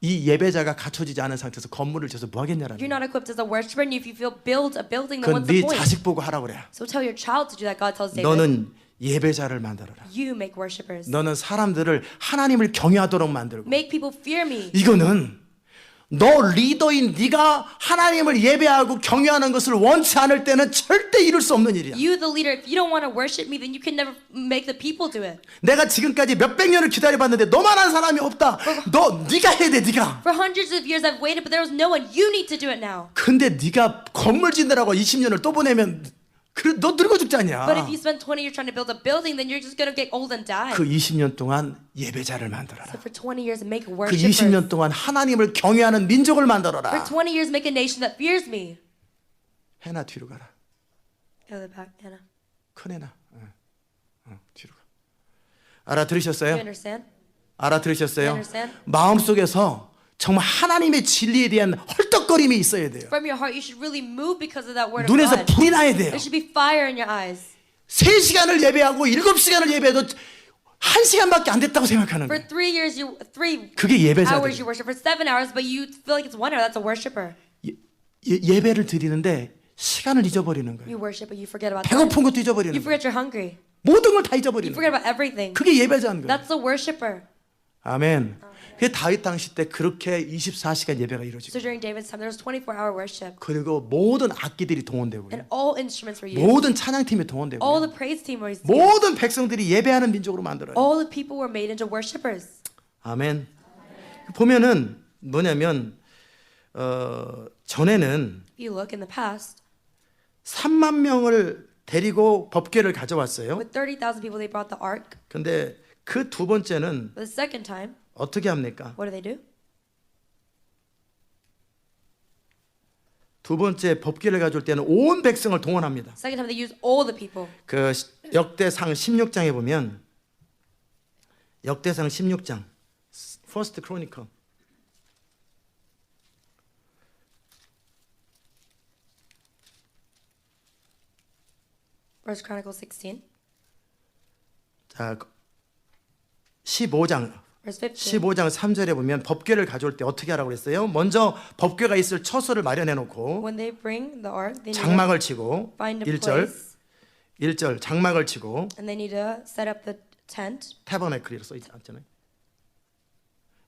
이 예배자가 갖춰지지 않은 상태에서 건물을 지어서 뭐 하겠냐라는 You're 거예요. not equipped as a worshiper, and if you feel build a building, then 그건 what's the 네 point? 자식 보고 하라고 그래. So tell your child to do that. God tells David. 너는 예배자를 만들어라. You make worshipers. 너는 사람들을 하나님을 경외하도록 만들고 Make people fear me. 이거는 너 리더인 네가 하나님을 예배하고 경외하는 것을 원치 않을 때는 절대 이룰 수 없는 일이야. You, the leader, if you don't want to worship me, then you can never make the people do it. 내가 지금까지 몇백 년을 기다려봤는데 너만한 사람이 없다. 네가 해야 돼, 네가. For hundreds of years I've waited, but there was no one. You need to do it now. 근데 네가 건물 짓느라고 20년을 또 보내면 너 늙어 죽지 않냐. But if you spend 20 years trying to build a building, then you're just going to get old and die. 그 20년 동안 예배자를 만들어라. So for 20 years, make 그 worshipers. 20년 동안 하나님을 경외하는 민족을 For 만들어라. 20 years, make a nation that fears me. 해나 뒤로 가라. Go back, Anna. 큰 해나. 뒤로 가. You 알아들으셨어요? understand? 알아들으셨어요? You understand? 마음속에서 정말 하나님의 진리에 대한 헐떡거림이 있어야 돼요. From your heart, you should really move because of that word of 눈에서 God. 불이 나야 돼요. There should be fire in your eyes. 3시간을 예배하고 7시간을 예배해도 1시간밖에 안 됐다고 생각하는 For 거예요. 3 years, 그게 hours 예배자들. you worship. For 7 hours, but you feel like it's 1 hour. That's a worshiper. 예배를 드리는데 시간을 잊어버리는 거예요. You worship, but you forget about time. 배고픈 것도 You 잊어버리는 거예요. forget you're hungry. 모든 걸 다 You 잊어버리는 forget 거예요. about everything. 그게 예배자인 거예요. That's a worshiper. 아멘. 그 다윗 당시 때 그렇게 24시간 예배가 이루어지고 So during David's time, there was 24-hour worship, 그리고 모든 악기들이 동원되고요. and all instruments were used. 모든 찬양팀이 All 동원되고요. the praise team was used. 모든 백성들이 예배하는 민족으로 만들어요. All the people were made into worshipers. 아멘. 보면은 뭐냐면 전에는 If you look in the past, 3만 명을 데리고 법궤를 가져왔어요. with 30,000 people, they brought the ark. 근데 그 두 번째는 But the second time, 어떻게 합니까? what do? 두 번째 법궤를 가져올 때는 온 백성을 동원합니다. Second time, they used all the people. 그 역대상 16장에 보면 역대상 16장 First Chronicle First Chronicles 16, 자 15장 verse 15. 15장 3절에 보면 법궤를 가져올 때 어떻게 하라고 그랬어요? 먼저 법궤가 있을 처소를 마련해 놓고 When they bring the ark, they need to 장막을 치고 find a 1절 place, 1절 장막을 치고 and they need to set up the tent. 타버네클이라고 써 있지 않잖아요.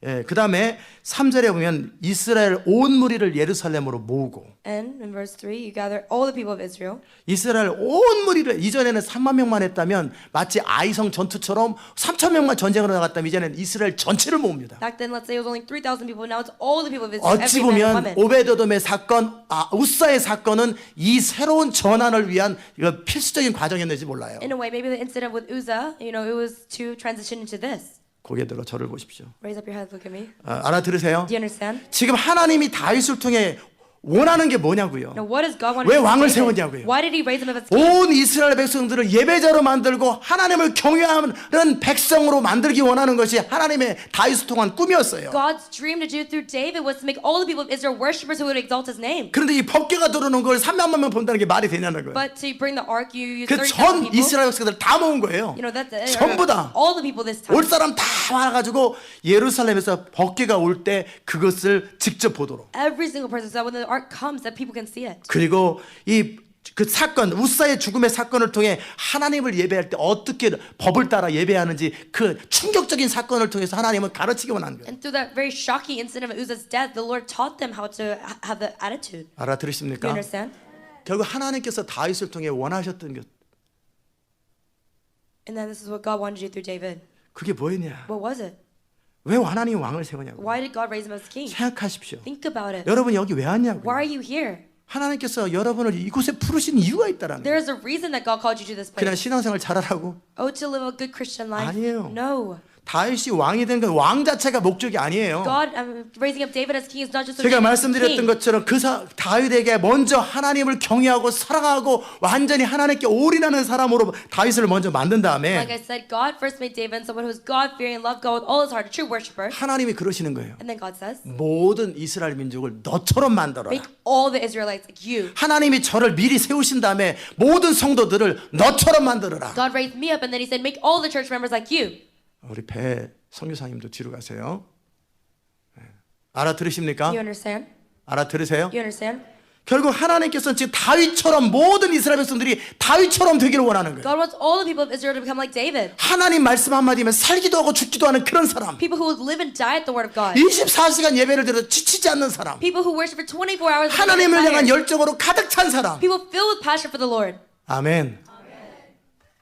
예, 그다음에 3절에 보면 이스라엘 온 무리를 예루살렘으로 모으고 And in verse 3, you gather all the people of Israel. 이스라엘 온 무리를 이전에는 3만 명만 했다면 마치 아이성 전투처럼 3천 명만 전쟁으로 나갔다면 이제는 이스라엘 전체를 모읍니다. Back then, let's say it was only 3,000 people. Now it's all the people of Israel. 어찌 Every man and 보면 woman. 오베드돔의 사건, 우사의 사건은 이 새로운 전환을 위한 이거 필수적인 과정이었는지 몰라요. In a way, maybe the incident with Uzzah, it was to transition into this. 고개 들어 저를 보십시오. Raise up your head, look at me. 알아들으세요? Do you understand? 지금 하나님이 다윗을 통해 원하는 게 뭐냐고요? Now, what does God want 왜 to do? 왕을 with David? 세웠냐고요? Why did He raise him up as king? 온 이스라엘 백성들을 예배자로 만들고 하나님을 경외하는 백성으로 만들기 원하는 것이 하나님의 다윗을 통한 꿈이었어요. God's dream to do through David was to make all the people of Israel worshipers who would exalt His name. 그런데 이 법궤가 들어오는 걸 300만 명 본다는 게 말이 되냐는 거예요. But to bring the ark, you use 그 30,000 전 people. 이스라엘 백성들 다 모은 거예요. That's 전부 다. all the people this time. 올 사람 다 와가지고 예루살렘에서 법궤가 올 때 그것을 직접 보도록. Every single person, so that when the ark comes, that people can see it. 그리고 그 사건, 우사의 죽음의 사건을 통해 하나님을 예배할 때 어떻게 법을 따라 예배하는지 그 충격적인 사건을 통해서 하나님은 가르치기 원하는 거예요. And through that very shocking incident of Uzzah's death, the Lord taught them how to have the attitude. You 알아들으십니까? understand? 결국 하나님께서 다윗을 통해 원하셨던 것, And then this is what God wanted to do through David. 그게 뭐였냐? What was it? 왜 하나님이 왕을 세우냐고. Why did God raise him as king? 생각하십시오. Think about it. 여러분 여기 왜 왔냐고. Why are you here? 하나님께서 여러분을 이곳에 부르신 이유가 있다라는 There 거예요. is a reason that God called you to this 그냥 place. 신앙생활 잘하라고. Oh, to live a good Christian life? 아니에요. No. 다윗이 왕이 된 건 왕 자체가 목적이 아니에요. God raising up David as king is not just so 제가 David is 말씀드렸던 king. 것처럼 다윗에게 먼저 하나님을 경외하고 사랑하고 완전히 하나님께 올인하는 사람으로 다윗을 먼저 만든 다음에 Like I said, God first made David someone who is God-fearing and loved God with all his heart, a true worshiper. 하나님이 그러시는 거예요. And then God says, 모든 이스라엘 민족을 너처럼 만들어라. make all the Israelites like you. 하나님이 저를 미리 세우신 다음에 모든 성도들을 너처럼 만들어라. God raised me up and then he said, make all the church members like you. 우리 배 선교사님도 뒤로 가세요. 알아들으십니까? You understand? 알아들으세요? You understand? 결국 하나님께서는 지금 다윗처럼 모든 이스라엘 백성들이 다윗처럼 되기를 원하는 거예요. God wants all the people of Israel to become like David. 하나님 말씀 한마디면 살기도 하고 죽기도 하는 그런 사람. People who would live and die at the word of God. 24시간 예배를 드려 지치지 않는 사람. People who worship for 24 hours a day. 하나님을 향한 열정으로 가득 찬 사람. People filled with passion for the Lord. 아멘.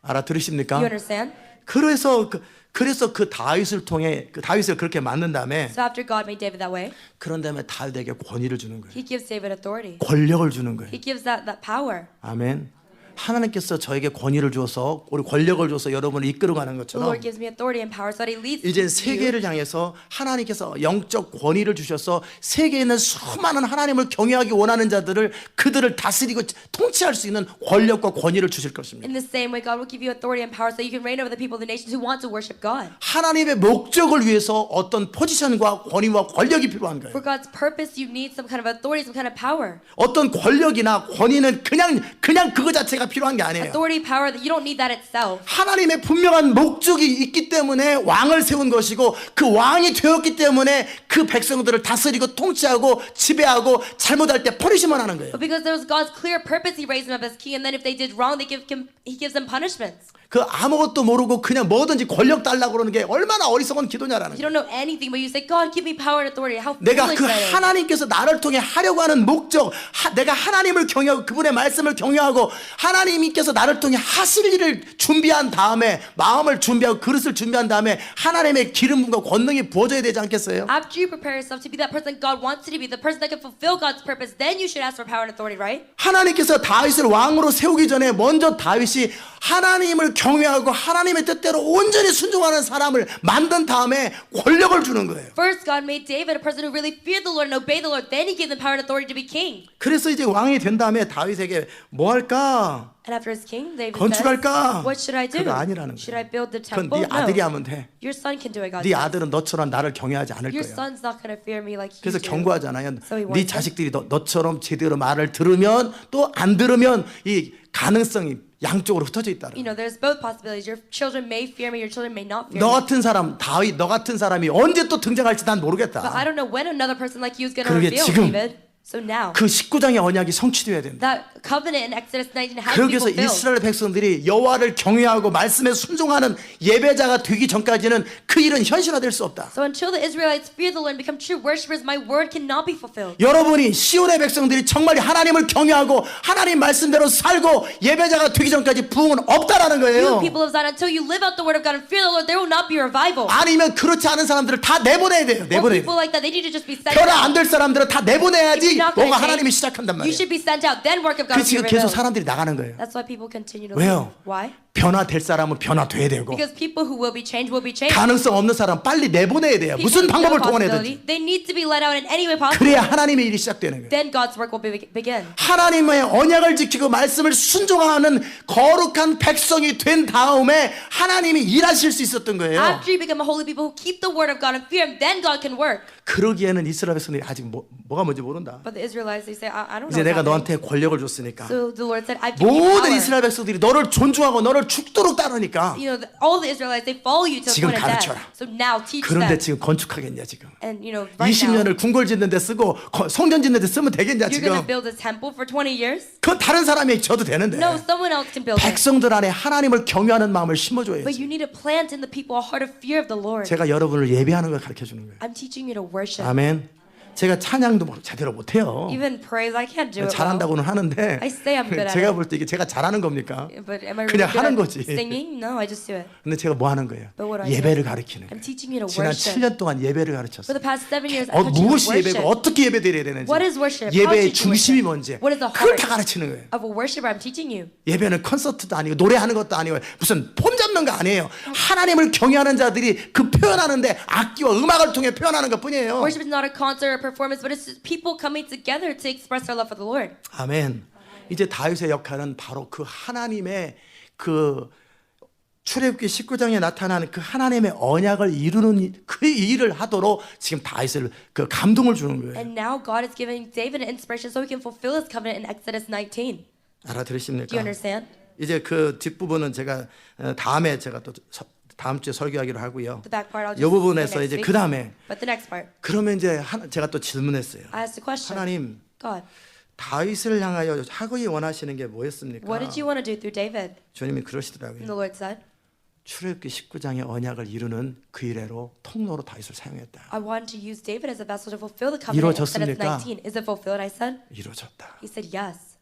알아들으십니까? You understand? 그래서 그 다윗을 통해 그 다윗을 그렇게 만든 다음에 So after God made David that way, 그런 다음에 다윗에게 권위를 주는 거예요. he gives David authority. 권력을 주는 거예요. He gives that power. 아멘. 하나님께서 저에게 권위를 주어서 우리 권력을 줘서 여러분을 이끌어가는 The 것처럼 Lord gives me authority and power so that he leads 이제 you. 세계를 향해서 하나님께서 영적 권위를 주셔서 세계에 있는 수많은 하나님을 경외하기 원하는 자들을 그들을 다스리고 통치할 수 있는 권력과 권위를 주실 것입니다. In the same way, God will give you authority and power so you can reign over the people of the nations who want to worship God. 하나님의 목적을 위해서 어떤 포지션과 권위와 권력이 필요한 거예요. For God's purpose, you need some kind of authority, some kind of power. 어떤 권력이나 권위는 그냥 그거 자체가 필요한 게 아니에요. Authority, power, that you don't need that itself. 하나님의 분명한 목적이 있기 때문에 왕을 세운 것이고 그 왕이 되었기 때문에 그 백성들을 다스리고 통치하고 지배하고 잘못할 때 퍼니시만 하는 거예요. But because there was God's clear purpose, he raised them up as king, and then if they did wrong, he gives them punishments. 그 아무것도 모르고 그냥 뭐든지 권력 달라고 그러는 게 얼마나 어리석은 기도냐라는 You 거예요. don't know anything, but you say, God, give me power and authority. How 내가 foolish 그 that is. 하나님께서 나를 통해 하려고 하는 목적, 내가 하나님을 경외하고 그분의 말씀을 경외하고 하나님께서 나를 통해 하실 일을 준비한 다음에 마음을 준비하고 그릇을 준비한 다음에 하나님의 기름 부음과 권능이 부어져야 되지 않겠어요? After you prepare yourself to be that person God wants you to be, the person that can fulfill God's purpose, then you should ask for power and authority, right? 하나님께서 다윗을 왕으로 세우기 전에 먼저 다윗이 하나님을 경외하고 하나님의 뜻대로 온전히 순종하는 사람을 만든 다음에 권력을 주는 거예요. First, God made David a person who really feared the Lord and obeyed the Lord. Then he gave them power and authority to be king. 그래서 이제 왕이 된 다음에 다윗에게 뭐 할까? And after his king, David 건축할까? says, what should I do? 그거 아니라는 Should 거예요. I build the 그건 temple? 네 아들이 No. 하면 돼. Your son can do it, God 네 says. 아들은 너처럼 나를 경외하지 않을 Your 거야. son's not going to fear me like you 그래서 do. 경고하잖아요. So he 네 warns them. 자식들이 너처럼 제대로 말을 들으면 또 안 들으면 이 가능성이 양쪽으로 흩어져 있다는 You 거예요. know, there's both possibilities. Your children may fear me, your children may not fear 너 me. 같은 사람 다윗 너 같은 사람이 언제 또 등장할지 난 But I 모르겠다. don't know when another person like you is going to 그러게 reveal, 지금 David. So now, 그 19장의 언약이 성취되어야 된다. that covenant in Exodus 19 has to be 그러기 위해서 fulfilled. 이스라엘 백성들이 여호와를 경외하고 말씀에 순종하는 예배자가 되기 전까지는 그 일은 현실화될 수 없다. So until the Israelites fear the Lord and become true worshipers, my word cannot be fulfilled. 여러분이 시온의 백성들이 정말 하나님을 경외하고 하나님 말씀대로 살고 예배자가 되기 전까지 부흥은 없다라는 You 거예요. people of Zion, until you live out the word of God and fear the Lord, there will not be revival. 아니면 그렇지 않은 사람들을 다 내보내야 돼요. Or 내보내야 people 돼요. like that, they need to just be sent 변화 안 out. 될 사람들은 다 내보내야지 If you're not gonna 뭔가 change, 하나님이 시작한단 You 말이에요. should be sent out. Then work of God 그 will be 지금 계속 revealed. 사람들이 나가는 거예요. That's why people continue to 왜요? leave. Why? 변화될 사람은 변화돼야 되고 Because people who will be changed will be changed. 가능성 없는 사람 빨리 내보내야 돼요. People 무슨 with no 방법을 possibility, 동원해야든지. they need to be let out in any way possible. 그래야 하나님의 일이 시작되는 거예요. Then God's work will begin. 하나님의 언약을 지키고 말씀을 순종하는 거룩한 백성이 된 다음에 하나님이 일하실 수 있었던 거예요. After you become a holy people who keep the word of God and fear Him, then God can work. 그러기에는 이스라엘 백성들이 아직 뭐가 뭔지 모른다. But the Israelites, they say, I don't know. 이제 what's 내가 happening. 너한테 권력을 줬으니까 So the Lord said, I've given you 모든 power. 이스라엘 백성들이 너를 존중하고 너를 죽도록 따르니까 You know, all the Israelites, they follow you to the 지금 point of death. 가르쳐라. So now teach 그런데 them. 지금 건축하겠냐 지금. And you know, right now, 20년을 궁궐 짓는 데 쓰고 성전 짓는 데 쓰면 되겠냐 you're going 지금. to build a temple for 20 years? 그건 다른 사람이 져도 되는데 No, someone else can build it. 백성들 안에 하나님을 경외하는 마음을 심어줘야지. But you need to plant in the people a heart of fear of the Lord. 제가 여러분을 예배하는 걸 가르쳐주는 거예요. I'm teaching you to worship. 아멘. 제가 찬양도 제대로 못해요. Even praise, I can't do it well. 잘한다고는 하는데 I say I'm good at 제가 it. 볼 때 이게 제가 잘하는 겁니까? But am I really 그냥 good 하는 at 거지. singing? No, I just do it. 근데 제가 뭐 하는 거예요? But what do I 예배를 do? 가르치는 I'm 거예요. teaching you to 지난 worship. 7년 동안 예배를 For 가르쳤어요. the past 7 years, I taught you to 무엇이 worship. 예배고 어떻게 예배드려야 되는지 What is worship? How 예배의 should you 중심이 worship? 뭔지 What is the 그걸 heart 다 가르치는 거예요. of a worshiper? I'm teaching you. 예배는 콘서트도 아니고 노래하는 것도 아니고 무슨 폼 잡는 거 아니에요. 하나님을 경외하는 자들이 그 표현하는데 악기와 음악을 통해 표현하는 것뿐이에요. Worship is not a concert or a performance, but it's just people coming together to express their love for the Lord. 아멘. 이제 다윗의 역할은 바로 그 하나님의 그 출애굽기 19장에 나타나는 그 하나님의 언약을 이루는 그 일을 하도록 지금 다윗을 그 감동을 주는 거예요. And now God is giving David an inspiration so he can fulfill his covenant in Exodus 19. Do you 알아들으십니까? understand? 이제 그 뒷부분은 제가 다음에 제가 또 다음 주에 설교하기로 하고요. The back part I'll 이 just 부분에서 say 이제 next 그 week. 다음에 But the next part, 그러면 이제 제가 또 질문했어요. I asked a question. 하나님, God, 다윗을 향하여 하고이 원하시는 게 뭐였습니까? what did you want to do through David? 주님이 And 그러시더라고요. the Lord said, 출애굽기 19장의 언약을 이루는 그 이래로 통로로 다윗을 사용했다. I want to use David as a vessel to fulfill the covenant in Exodus 이루어졌습니까? 19. Is it fulfilled? I said. 이루어졌다. He said yes.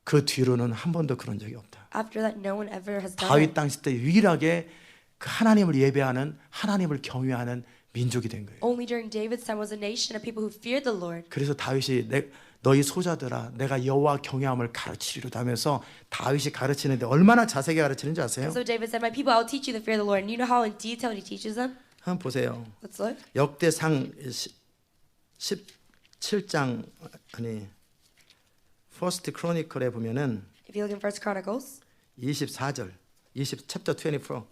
그 뒤로는 한 번도 그런 적이 없다. After that, no one ever has done 다윗 it. 당시 때 유일하게 그 하나님을 예배하는 하나님을 경외하는 민족이 된 거예요. Only during David's time was a nation of people who feared the Lord. 그래서 다윗이 너희 소자들아 내가 여호와 경외함을 가르치리로다 하면서 다윗이 가르치는데 얼마나 자세하게 가르치는지 아세요? So David said, "My people, I'll teach you the fear of the Lord." And you know how in detail he teaches them? 한번 보세요. Let's look. 역대상 17장 아니 퍼스트 크로니클에 보면은 If you look in First Chronicles, 24절 챕터 24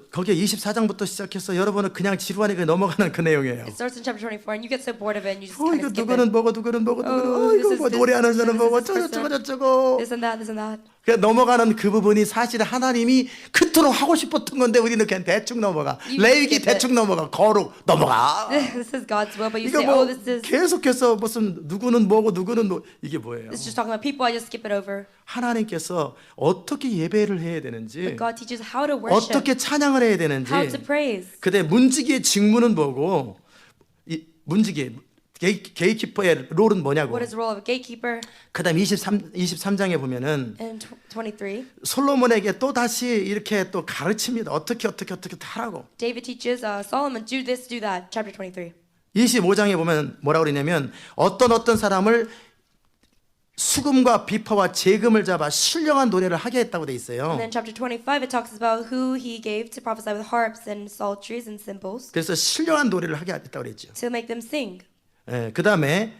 거기에 24장부터 시작해서 여러분은 그냥 지루하니까 넘어가는 그 내용이에요. it starts in chapter 24, and you get so bored of it, and you just 이거 kind of skip 누구는 it. 뭐고 누구는 뭐고 누구는 this is 뭐 this, 노래하는 this 사람 is 뭐고 this person. 저쩌고 This and that, this and that. 그냥 넘어가는 그 부분이 사실 하나님이 그토록 하고 싶었던 건데 우리는 그냥 대충 넘어가. You 레위기 skip it. 대충 넘어가. 거룩 넘어가. This is God's will, but you 이거 say, 뭐 "Oh, this is 계속해서 무슨 누구는 뭐고 누구는 뭐 이게 뭐예요? this is just talking about people." I just skip it over. 하나님께서 어떻게 예배를 해야 되는지, But God teaches how to worship, 어떻게 찬양을 해야 되는지. how to praise. 그때 문지기의 직무는 뭐고, 이 문지기 게이키퍼의 롤은 뭐냐고. What is the role of a gatekeeper? 그다음 23장에 보면은 And 23, 솔로몬에게 또 다시 이렇게 또 가르칩니다. 어떻게 하라고. David teaches Solomon, do this, do that. Chapter 23. 25장에 보면 뭐라고 그러냐면 어떤 사람을 수금과 비파와 재금을 잡아 신령한 노래를 하게 했다고 돼 있어요. And then chapter 25, it talks about who he gave to prophesy with harps and psalteries and cymbals 그래서 신령한 노래를 하게 했다고 그랬죠. to make them sing. 예, 그다음에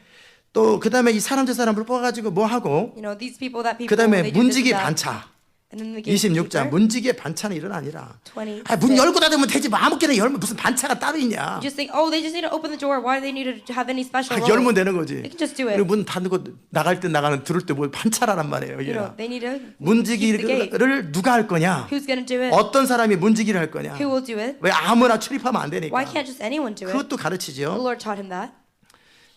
이 사람 저 사람을 뽑아가지고 뭐 하고 You know, these people, that people, 그다음에 they do this 문지기 and that. 반차 And then the 26장 gatekeeper, 문지기의 반차는 일은 아니라 26. 문 열고 닫으면 되지 뭐 아무렇게나 열면 무슨 반차가 따로 있냐. You just think, oh, they just need to open the door. Why do they need to have any special role? 열면 되는 거지. They can just do it. 그리고 문 닫고 나갈 때 나가는 들을 때 뭐 반차라란 말이에요. You 이게. know, they need to keep the gate. 문지기를 누가 할 거냐? Who's going to do it? 어떤 사람이 문지기를 할 거냐? Who will do it? 왜 아무나 출입하면 안 되니까. Why can't just anyone do it? 그것도 The 가르치죠. Lord taught him that.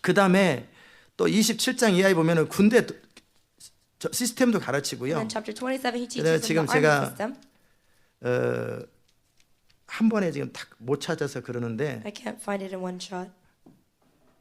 그 다음에 또 27장 이하에 보면은 군대 시스템도 가르치고요. And then chapter 27, he 그다음에 teaches 지금 them the army 제가 system. 한 번에 지금 딱 못 찾아서 그러는데 I can't find it in one shot.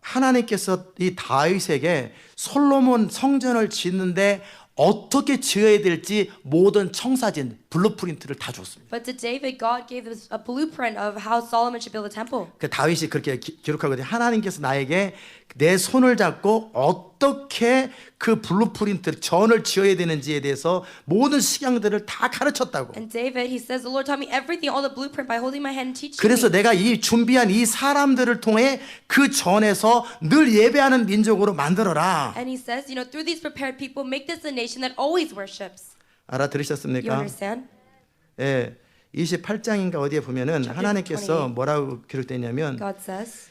하나님께서 이 다윗에게 솔로몬 성전을 짓는데 어떻게 지어야 될지 모든 청사진 블루프린트를 다 줬습니다. But to David, God gave us a blueprint of how Solomon should build a temple. 그 다윗이 그렇게 기록하거든요. 하나님께서 나에게 내 손을 잡고 어떻게 그 블루프린트 전을 지어야 되는지에 대해서 모든 식양들을 다 가르쳤다고. And David, he says, the Lord taught me everything, all the blueprint by holding my hand and teaching 그래서 me. 내가 이 준비한 이 사람들을 통해 그 전에서 늘 예배하는 민족으로 만들어라. And he says, through these prepared people, make this a nation that always worships. You 알아들으셨습니까? understand? 예. 28장인가 어디에 보면은 Chapter 하나님께서 28. 뭐라고 기록되냐면 God says,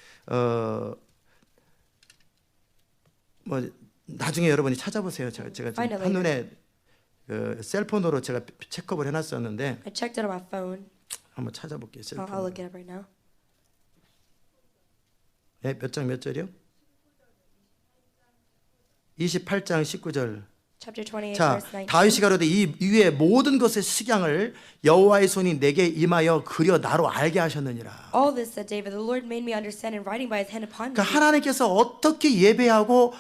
뭐 나중에 여러분이 찾아보세요. 제가 지금 Find it 한눈에 그 셀폰으로 제가 체크업을 해놨었는데 I checked it on my phone. 한번 찾아볼게요. I'll 셀폰. look it up right now. 예, 몇 장 몇 절이요? 28장 19절. Chapter 28, 자, verse 19. 다윗이 가로되 이 위에 모든 것의 식양을 여호와의 손이 내게 임하여 그려 나로 알게 하셨느니라. All this, said David, the Lord made me understand in writing by his hand upon me. 그러니까 하나님께서 어떻게 예배하고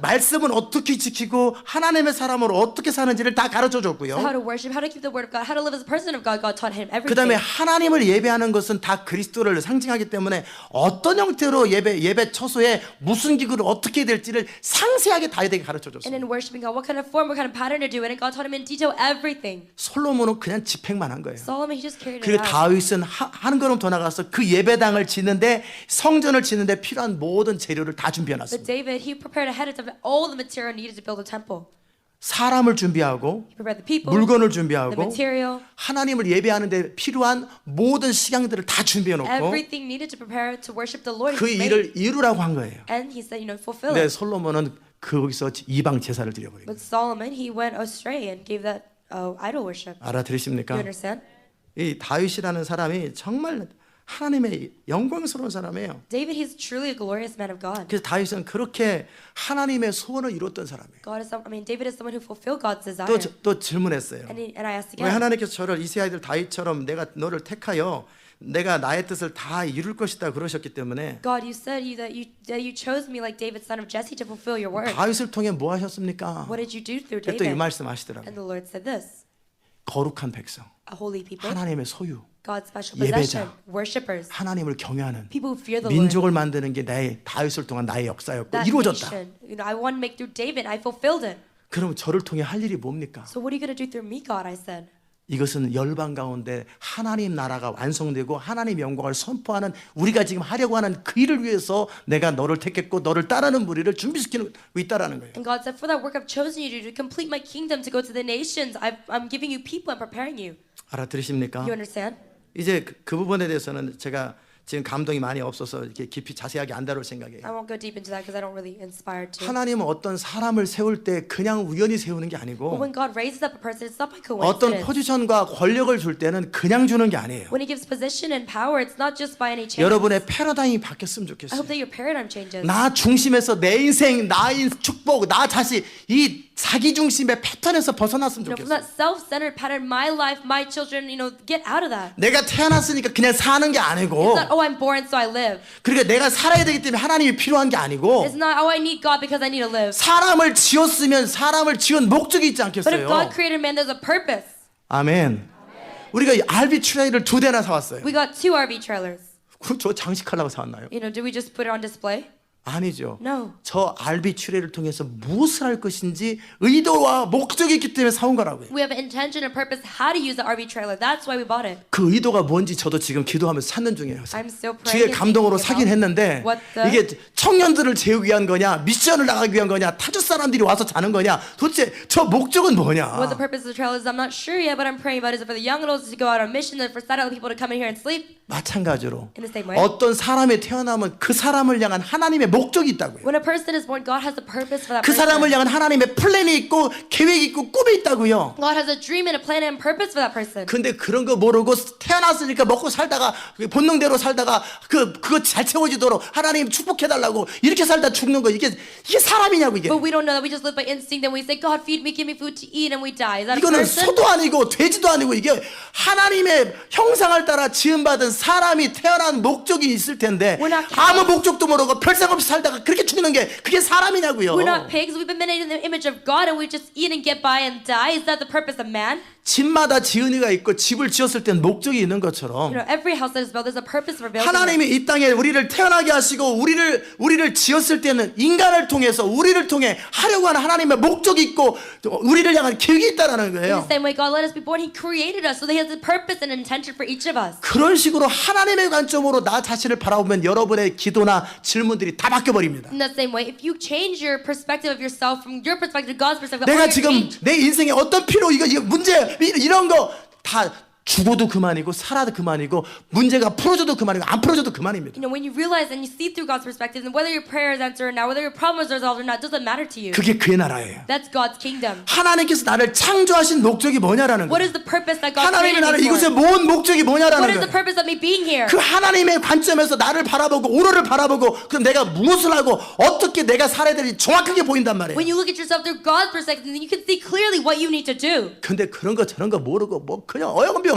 말씀은 어떻게 지키고 하나님의 사람으로 어떻게 사는지를 다 가르쳐 So 줬고요. how to worship, how to keep the word of God, how to live as a person of God, God taught him everything. 그다음에 하나님을 예배하는 것은 다 그리스도를 상징하기 때문에 어떤 형태로 예배 처소에 무슨 기구를 어떻게 해야 될지를 상세하게 다윗에게 가르쳐 And 줬어요. in worshiping God, what kind of form, what kind of pattern to do it, and God taught him in detail everything. 솔로몬은 그냥 집행만 한 거예요. Solomon, he just carried it 그리고 out. 다윗은 한 걸음 더 나가서 그 예배당을 짓는데 성전을 짓는데 필요한 모든 재료를 다 준비해 But 놨습니다. David, he prepared ahead of time all the material needed to build a temple. 사람을 준비하고 He prepared the people, 물건을 the 준비하고 material, 하나님을 예배하는데 필요한 모든 식양들을 다 준비해 놓고 everything needed to prepare to worship the Lord. 그 He made. 일을 이루라고 한 거예요. And he said, fulfill 근데 it. 솔로몬은 거기서 이방 제사를 드려버린 거예요. But Solomon, he went astray and gave that idol worship. You 알아들으십니까? understand? 이 다윗이라는 사람이 정말 하나님의 영광스러운 사람이에요. David, he's truly a glorious man of God. 그래서 다윗은 그렇게 하나님의 소원을 이뤘던 사람이에요. David is someone who fulfilled God's desire. 또 질문했어요. And I asked 왜 again, 하나님께서 저를 이세 아이들 다윗처럼 내가 너를 택하여 내가 나의 뜻을 다 이룰 것이다 그러셨기 때문에 God, you said that you chose me like David, son of Jesse, to fulfill your word. 다윗을 통해 뭐 하셨습니까? What did you do through 또 이 David? 말씀 하시더라고요. And the Lord said this: 거룩한 백성, a holy people, 하나님의 소유, God's special 예배자. possession, worshippers, 하나님을 경외하는 people who fear the Lord. 민족을 만드는 게 나의 다윗을 통한 나의 역사였고 That 이루어졌다. nation, I want to make through David. I fulfilled it. 그럼 저를 통해 할 일이 뭡니까? So what are you going to do through me, God? I said. 이것은 열방 가운데 하나님 나라가 완성되고 하나님 영광을 선포하는 우리가 지금 하려고 하는 그 일을 위해서 내가 너를 택했고 너를 따르는 무리를 준비시키고 있다라는 거예요. And God said, for that work I've chosen you to do, to complete my kingdom, to go to the nations. I'm giving you people and preparing you. 알아들으십니까? You understand? 이제 그 부분에 대해서는 제가 지금 감동이 많이 없어서 이렇게 깊이 자세하게 안 다룰 생각이에요. I won't go deep into that because I don't really inspire to. 하나님은 어떤 사람을 세울 때 그냥 우연히 세우는 게 But 아니고 when God raises up a person, it's not by 어떤 coincidence. 포지션과 권력을 줄 때는 그냥 주는 게 아니에요. When He gives position and power, it's not just by any chance. 여러분의 패러다임이 바뀌었으면 I hope 좋겠어요. that your paradigm changes. 나 중심에서 내 인생, 나의 축복, 나 자신 이 자기 중심의 패턴에서 벗어났으면 From 좋겠어요. that self-centered pattern, my life, my children, get out of that. 내가 태어났으니까 그냥 사는 게 아니고 It's not, I'm born so I live. 그러니까 내가 살아야 되기 때문에 하나님이 필요한 게 아니고 It's not, I need God because I need to live. 사람을 지었으면 사람을 지은 목적이 있지 But if 않겠어요? God created man, there's a purpose. 아멘. 우리가 RV 트레이를 2대나 사왔어요. We got 2 RV trailers. 저 장식하려고 사왔나요? Did we just put it on display? 아니죠. No. 저 RV 트레이를 통해서 무엇을 할 것인지 의도와 목적이 있기 때문에 사온 거라고요. We have an intention and purpose how to use the RV trailer. That's why we bought it. 그 의도가 뭔지 저도 지금 기도하면서 찾는 중이에요. I'm still praying. 뒤에 and 감동으로 thinking 사긴 about 했는데 what the- 이게 청년들을 재우기 위한 거냐 미션을 나가기 위한 거냐 타주 사람들이 와서 자는 거냐 도대체 저 목적은 뭐냐. What the purpose of the trailers, I'm not sure yet, but I'm praying about it. Is it for the young adults to go out on mission, or for satellite people to come in here and sleep? 마찬가지로 In the same way. 어떤 사람이 태어나면 그 사람을 향한 하나님의 목적이 있다고요. When a person is born, God has a purpose for that 그 사람을 person. 향한 하나님의 플랜이 있고 계획이 있고 꿈이 있다고요. God has a dream and a plan and purpose for that person. 근데 그런 거 모르고 태어났으니까 먹고 살다가 본능대로 살다가 그거 잘 채워지도록 하나님 축복해달라고 이렇게 살다 죽는 거 이게 사람이냐고 이게. But we don't know that. We just live by instinct and we say, God, feed me, give me food to eat, and we die. Is that a 이거는 person? 소도 아니고 돼지도 아니고 이게 하나님의 형상을 따라 지음받은 사람이 태어난 목적이 있을 텐데 We're not 아무 목적도 모르고 별생 없이 살다가 그렇게 죽는 게 그게 사람이냐고요. We're not pigs. We've been made in the image of God, and we just eat and get by and die. Is that the purpose of man? 집마다 지은이가 있고 집을 지었을 땐 목적이 있는 것처럼 You know, every house that is built, there's a purpose for building it. 하나님이 이 땅에 우리를 태어나게 하시고 우리를 지었을 때는 인간을 통해서 우리를 통해 하려고 하는 하나님의 목적이 있고 우리를 향한 계획이 있다라는 In the 거예요. same way God let us be born, He created us, so that He has a purpose and intention for each of us. 그런 식으로 하나님의 관점으로 나 자신을 바라보면 여러분의 기도나 질문들이 다 바뀌어 버립니다. In that same way, if you change your perspective of yourself from your perspective to God's perspective, 내가 all your 지금 change. 내 인생에 어떤 필요 이거 문제 이런 거 다 죽어도 그만이고 살아도 그만이고 문제가 풀어져도 그만이고 안 풀어져도 그만입니다. You know, when you realize and you see through God's perspective, then whether your prayer is answered or not, whether your problem is resolved or not, doesn't matter to you. 그게 그의 나라예요. That's God's kingdom. 하나님께서 나를 창조하신 목적이 뭐냐라는 What 거예요. is the purpose that God 하나님이 created 나를 me 이곳에 for? 모은 목적이 What 뭐냐라는 is the 거예요. purpose of me being here? 그 하나님의 관점에서 나를 바라보고 오로를 바라보고 그럼 내가 무엇을 하고 어떻게 내가 살아야 될지 정확하게 보인단 말이에요. When you look at yourself through God's perspective, then you can see clearly what you need to do. 근데 그런 거 저런 거 모르고 뭐 그냥 어영병하고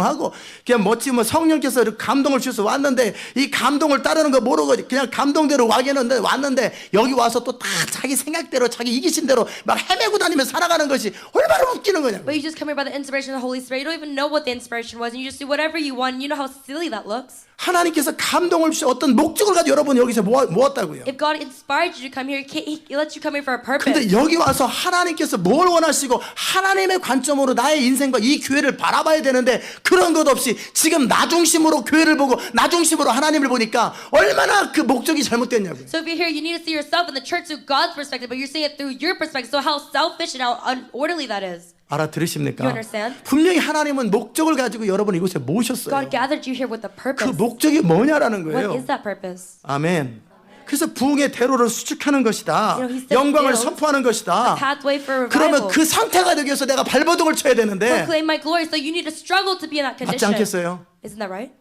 그냥 멋지면 성령께서 이렇게 감동을 주셔서 왔는데 이 감동을 따르는 거 모르고 그냥 감동대로 왔는데 여기 와서 또 다 자기 생각대로 자기 이기심대로 막 헤매고 다니면서 살아가는 것이 얼마나 웃기는 거냐고. But you just come here by the inspiration of the Holy Spirit. You don't even know what the inspiration was, and you just do whatever you want. And you know how silly that looks. 하나님께서 감동을 주셔 어떤 목적을 가지고 여러분 여기서 모았다고요. If God inspired you to come here, He lets you come here for a purpose. 근데 여기 와서 하나님께서 뭘 원하시고 하나님의 관점으로 나의 인생과 이 교회를 바라봐야 되는데 그런 것 없이 지금 나 중심으로 교회를 보고 나 중심으로 하나님을 보니까 얼마나 그 목적이 잘못됐냐고요. So if you're here, you need to see yourself in the church through God's perspective, but you're seeing it through your perspective. So how selfish and how unorderly that is. 알아들으십니까? You understand? 분명히 하나님은 목적을 가지고 여러분 이곳에 모셨어요. God gathered you here with a 그 purpose. 목적이 뭐냐라는 What 거예요. is that purpose? 아멘. 그래서 부흥의 대로를 수축하는 것이다. You know, he said 영광을 build 선포하는 A 것이다. pathway for 그러면 revival. 그 상태가 되기 위해서 내가 발버둥을 쳐야 되는데 Proclaim my glory. So you need to struggle to be in that 맞지 condition. 않겠어요? Isn't that right?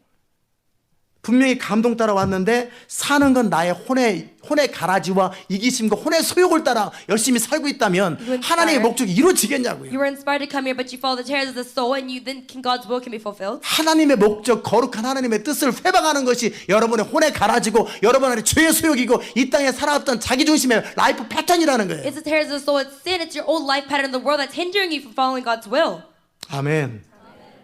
분명히 감동 따라 왔는데 사는 건 나의 혼의 가라지와 이기심과 혼의 소욕을 따라 열심히 살고 있다면 하나님의 목적이 이루어지겠냐고요. You were inspired to come here, but you follow the tears of the soul, and you then God's will can be fulfilled. 하나님의 목적, 거룩한 하나님의 뜻을 회방하는 것이 여러분의 혼의 가라지고 여러분의 죄의 소욕이고 이 땅에 살아왔던 자기중심의 라이프 패턴이라는 거예요. It's the tears of the soul. It's sin. It's your old life pattern in the world that's hindering you from following God's will. 아멘.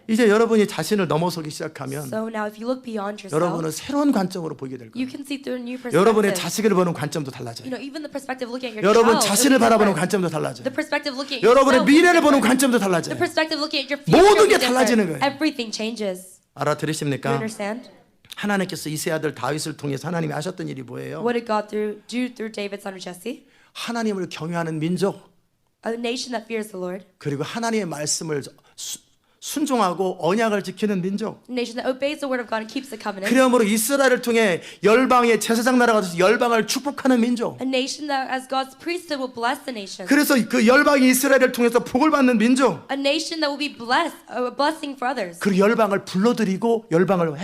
이제 여러분이 자신을 넘어서기 시작하면 So now, if you look beyond 여러분은 yourself, 새로운 관점으로 보게 될 you 거예요. can see through a new perspective. 여러분의 자식을 보는 관점도 달라져요. You know, even the perspective looking at your 여러분 child. 자신을 is 바라보는 different. 관점도 달라져요. The perspective looking at 여러분의 yourself. 미래를 is 보는 different. 관점도 The 달라져요. perspective looking at your 모든 게 future is 달라지는 different. 거예요. Everything changes. You 알아들으십니까? understand? 하나님께서 이세 아들 다윗을 통해서 하나님이 하셨던 일이 뭐예요? What did God do through David's son of Jesse? 하나님을 경외하는 민족 A nation that fears the Lord. 그리고 하나님의 말씀을 순종하고 언약을 지키는 민족. A nation that obeys the word of God and keeps the covenant. 그러므로 이스라엘을 통해 열방의 제사장 나라가 돼서 열방을 축복하는 민족. A nation that, as God's priesthood, will bless the nations. 그래서 그 열방이 이스라엘을 통해서 복을 받는 민족. A nation that will be blessed, a blessing for others. 그 열방을 불러들이고 열방을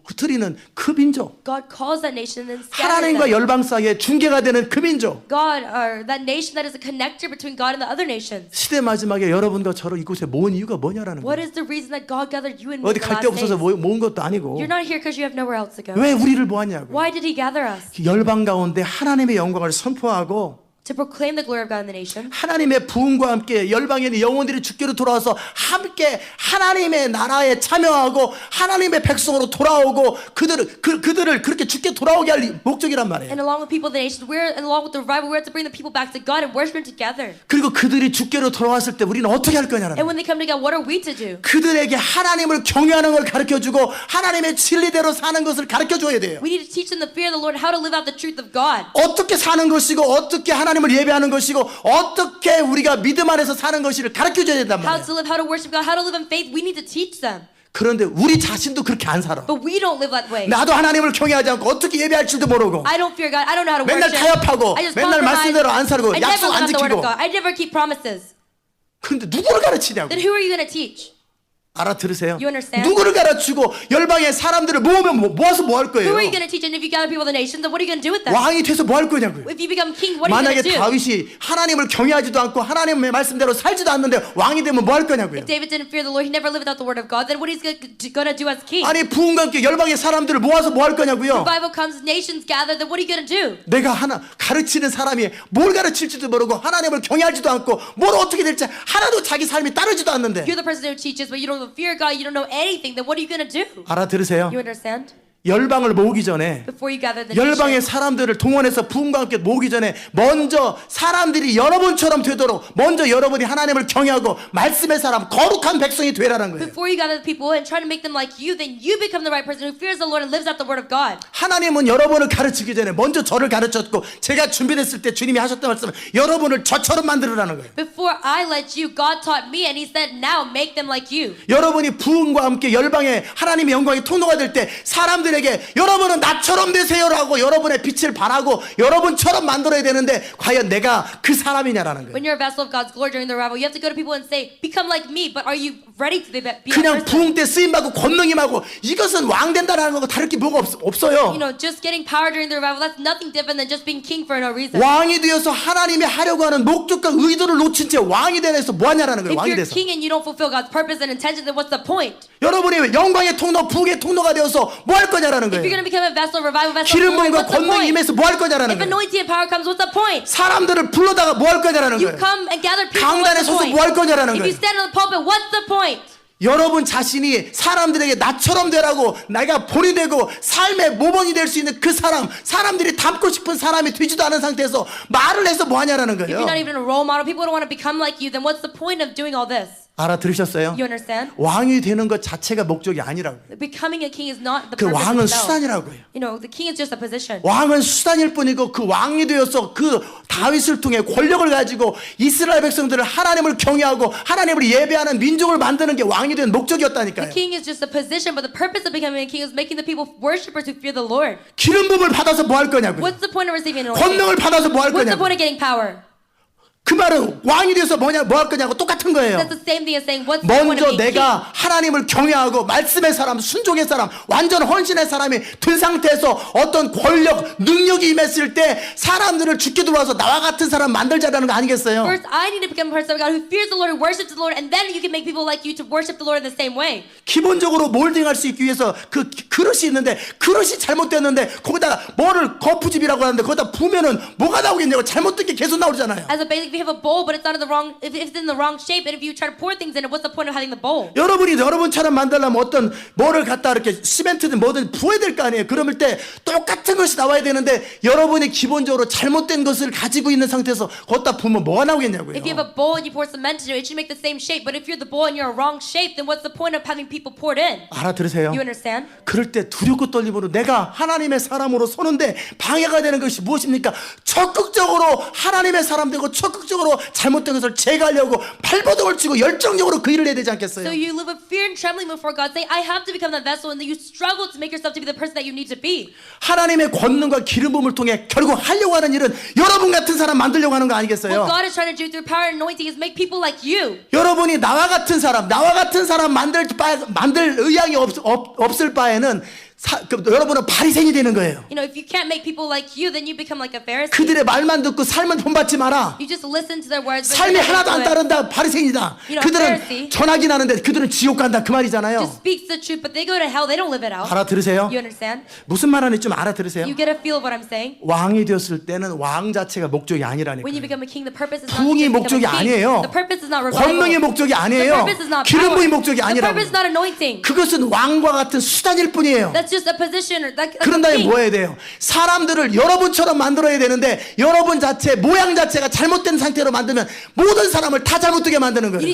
흩트리는 그 민족. God calls that nation and scatters 하나님과 them. 열방 사이에 중개가 되는 그 민족. God, that nation that is a connector between God and the other nations. 시대 마지막에 여러분과 저를 이곳에 모은 이유가 뭐냐라는 What 거예요. is the reason that God gathered you and me 어디 in the 갈 데 last 없어서 days? 모은 것도 아니고 You're not here because you have nowhere else to go. 왜 우리를 모았냐고. Why did He gather us? 열방 가운데 하나님의 영광을 선포하고 To proclaim the glory of God in the nation. 하나님의 부흥과 함께 열방에 있는 영혼들이 주께로 돌아와서 함께 하나님의 나라에 참여하고 하나님의 백성으로 돌아오고 그들을 그렇게 주께 돌아오게 할 목적이란 말이에요. And along with people of the nation, and along with the revival, we're to bring the people back to God and worship Him together. 그리고 그들이 주께로 돌아왔을 때 우리는 어떻게 할 거냐는 And 거예요. when they come to God, what are we to do? 그들에게 하나님을 경외하는 걸 가르쳐주고 하나님의 진리대로 사는 것을 가르쳐줘야 돼요. We need to teach them the fear of the Lord, how to live out the truth of God. 어떻게 사는 것이고 어떻게 하나님을 예배하는 것이고 어떻게 우리가 믿음 안에서 사는 것을 가르쳐줘야 된단 How 말이에요. to live, how to worship God, how to live in faith. We need to teach them. 그런데 우리 자신도 그렇게 안 살아. But we don't live that way. 나도 하나님을 경외하지 않고 어떻게 예배할 줄도 모르고 I don't fear God. I don't know how to 맨날 worship. 타협하고 I just 맨날 compromise. 말씀대로 안 살고 I never 약속 안 live out the word 지키고. of God. I never keep promises. 그런데 누구를 가르치냐고. Then who are you going to teach? 알아들으세요? You understand? 누구를 가르치고 열방의 사람들을 모으면 모아서 뭐 할 거예요? Who are you going to teach? And if you gather people of the nations, then what are you going to do with them? 왕이 돼서 뭐 할 거냐고요. If you become king, what are you 만약에 going to do? 다윗이 하나님을 경외하지도 않고 하나님의 말씀대로 살지도 않는데 왕이 되면 뭐 할 거냐고요. If David didn't fear the Lord, he never lived without the word of God, then what is he going to do as king? 아니 부흥과 함께 열방의 사람들을 모아서 뭐 할 거냐고요. Revival comes, nations gather, then what are you going to do? 내가 하나 가르치는 사람이 뭘 가르칠지도 모르고 하나님을 경외하지도 않고 뭘 어떻게 될지 하나도 자기 삶이 따르지도 않는데. You're the person who teaches, but you don't fear God, you don't know anything, then what are you going to do? 알아들으세요? You understand? 열방을 모으기 전에 Before you gather the 열방의 nations, 사람들을 동원해서 부흥과 함께 모으기 전에 먼저 사람들이 여러분처럼 되도록 먼저 여러분이 하나님을 경외하고 말씀의 사람 거룩한 백성이 되라는 거예요. before you gather the people and try to make them like you, then you become the right person who fears the Lord and lives out the word of God. 하나님은 여러분을 가르치기 전에 먼저 저를 가르쳤고 제가 준비됐을 때 주님이 하셨던 말씀은 여러분을 저처럼 만들으라는 거예요. Before I led you, God taught me, and He said, now make them like you. 여러분이 부흥과 함께 열방의 하나님의 영광의 통로가 될 때 사람들에게 여러분은 나처럼 되세요라고 여러분의 빛을 발하고 여러분처럼 만들어야 되는데 과연 내가 그 사람이냐라는 거예요. When you're a vessel of God's glory during the revival, you have to go to people and say, become like me, but are you ready to be that 그냥 person? 부흥 때 쓰임받고 권능임하고 이것은 왕 된다라는 거고 다를 게 뭐가 없어요. You know, just getting power during the revival, that's nothing different than just being king for no reason. 왕이 되어서 하나님이 하려고 하는 목적과 의도를 놓친 채 왕이 되어서 뭐 하냐라는 거예요. If 왕이 you're 돼서. king and you don't fulfill God's purpose and intention, then what's the point? 여러분이 영광의 통로, 부흥의 통로가 되어서 뭐 할 거냐라는 If you're 거예요. going to become a vessel, revival vessel, 기름 glory, 부음과 what's the 권능이 point? 임해서 뭐 할 거냐라는 If 거예요. anointing and power comes, what's the point? 사람들을 불러다가 뭐 할 거냐라는 You 거예요. come and gather people, 강단에 what's the 서서 point? 뭐 할 거냐라는 If you 거예요. stand on the pulpit, what's the point? 여러분 자신이 사람들에게 나처럼 되라고 내가 본이 되고 삶의 모범이 될 수 있는 그 사람, 사람들이 닮고 싶은 사람이 되지도 않은 상태에서 말을 해서 뭐 하냐라는 If 거예요. you're not even a role model, people don't want to become like you, then what's the point of doing all this? 알아들으셨어요? You understand? 왕이 되는 것 자체가 목적이 아니라고요. Becoming a king is not the 그 purpose 왕은 itself. 수단이라고요. You know, the king is just a position. 왕은 수단일 뿐이고 그 왕이 되어서 그 다윗을 통해 권력을 가지고 이스라엘 백성들을 하나님을 경외하고 하나님을 예배하는 민족을 만드는 게 왕이 된 목적이었다니까요. The king is just a position, but the purpose of becoming a king is making the people worshipers who fear the Lord. 기름 부음을 받아서 뭐 할 거냐고요. What's the point of receiving an anointing? 권능을 받아서 뭐 할 What's the 거냐고요. point of getting power? 그 말은 왕이 돼서 뭐 할 거냐고 똑같은 거예요. That's the same thing as saying, what's the point of 먼저 being king? 내가 하나님을 경외하고 말씀의 사람, 순종의 사람, 완전 헌신의 사람이 된 상태에서 어떤 권력, 능력이 임했을 때 사람들을 죽게 들어와서 나와 같은 사람 만들자라는 거 아니겠어요? First, I need to become a person of God who fears the Lord, who worships the Lord, and then you can make people like you to worship the Lord in the same way. 기본적으로 몰딩할 수 있기 위해서 그 그릇이 있는데 그릇이 잘못됐는데 거기다가 뭐를 거푸집이라고 하는데 거기다 부으면은 뭐가 나오겠냐고 잘못된 게 계속 나오잖아요. As a basic, we have a bowl, but it's not in the wrong. If it's in the wrong shape, and if you try to pour things in it, what's the point of having the bowl? 여러분이 여러분처럼 만들려면 어떤 뭐를 갖다 이렇게 시멘트든 뭐든 부어야 될 거 아니에요. 그럴 때 똑같은 것이 나와야 되는데 여러분이 기본적으로 잘못된 것을 가지고 있는 상태에서 거기다 부으면 뭐가 나오겠냐고요. If you have a bowl and you pour cement into it, it should make the same shape. But if you're the bowl and you're a wrong shape, then what's the point of having people poured in? 알아들으세요? You understand? 그럴 때 두렵고 떨림으로 내가 하나님의 사람으로 서는데 방해가 되는 것이 무엇입니까? 적극적으로 하나님의 사람 되고 적극적으로 잘못된 것을 제거하려고 발버둥을 치고 열정적으로 그 일을 해야 되지 않겠어요? So you live with fear and trembling before God, saying, I have to become that vessel, and then you struggle to make yourself to be the person that you need to be. 하나님의 권능과 기름 부음을 통해 결국 하려고 하는 일은 여러분 같은 사람 만들려고 하는 거 What 아니겠어요? God is trying to do through power and anointing is make people like you. 여러분이 나와 같은 사람 만들 의향이 없을 바에는 여러분은 바리새인이 되는 거예요. You know, if you can't make people like you, then you become like a Pharisee. 그들의 말만 듣고 삶을 본받지 마라. You just listen to their words. but 삶이 you're not 하나도 안 into it. 따른다. 바리새인이다. You know, 그들은 Pharisee. 전하긴 하는데 그들은 지옥 간다. 그 말이잖아요. Just speaks the truth, but they go to hell. They don't live it out. 알아들으세요? You understand? 무슨 말하는지 좀 알아들으세요? You get a feel of what I'm saying. 왕이 되었을 때는 왕 자체가 목적이 아니라니까요. When you become a king, the purpose is not 부흥이 to become 목적이 a king. 아니에요. The purpose is not revival. 권능이 목적이 The 아니에요. purpose is not 기름 power. 부음이 목적이 The 아니라고. purpose is not anointing. 그것은 왕과 같은 수단일 뿐이에요. That's That's just a position. Like 그런 a 다음에 king. 뭐 해야 돼요? 사람들을 여러분처럼 만들어야 되는데 여러분 자체 모양 자체가 잘못된 상태로 만들면 모든 사람을 다 잘못되게 만드는 You 거예요.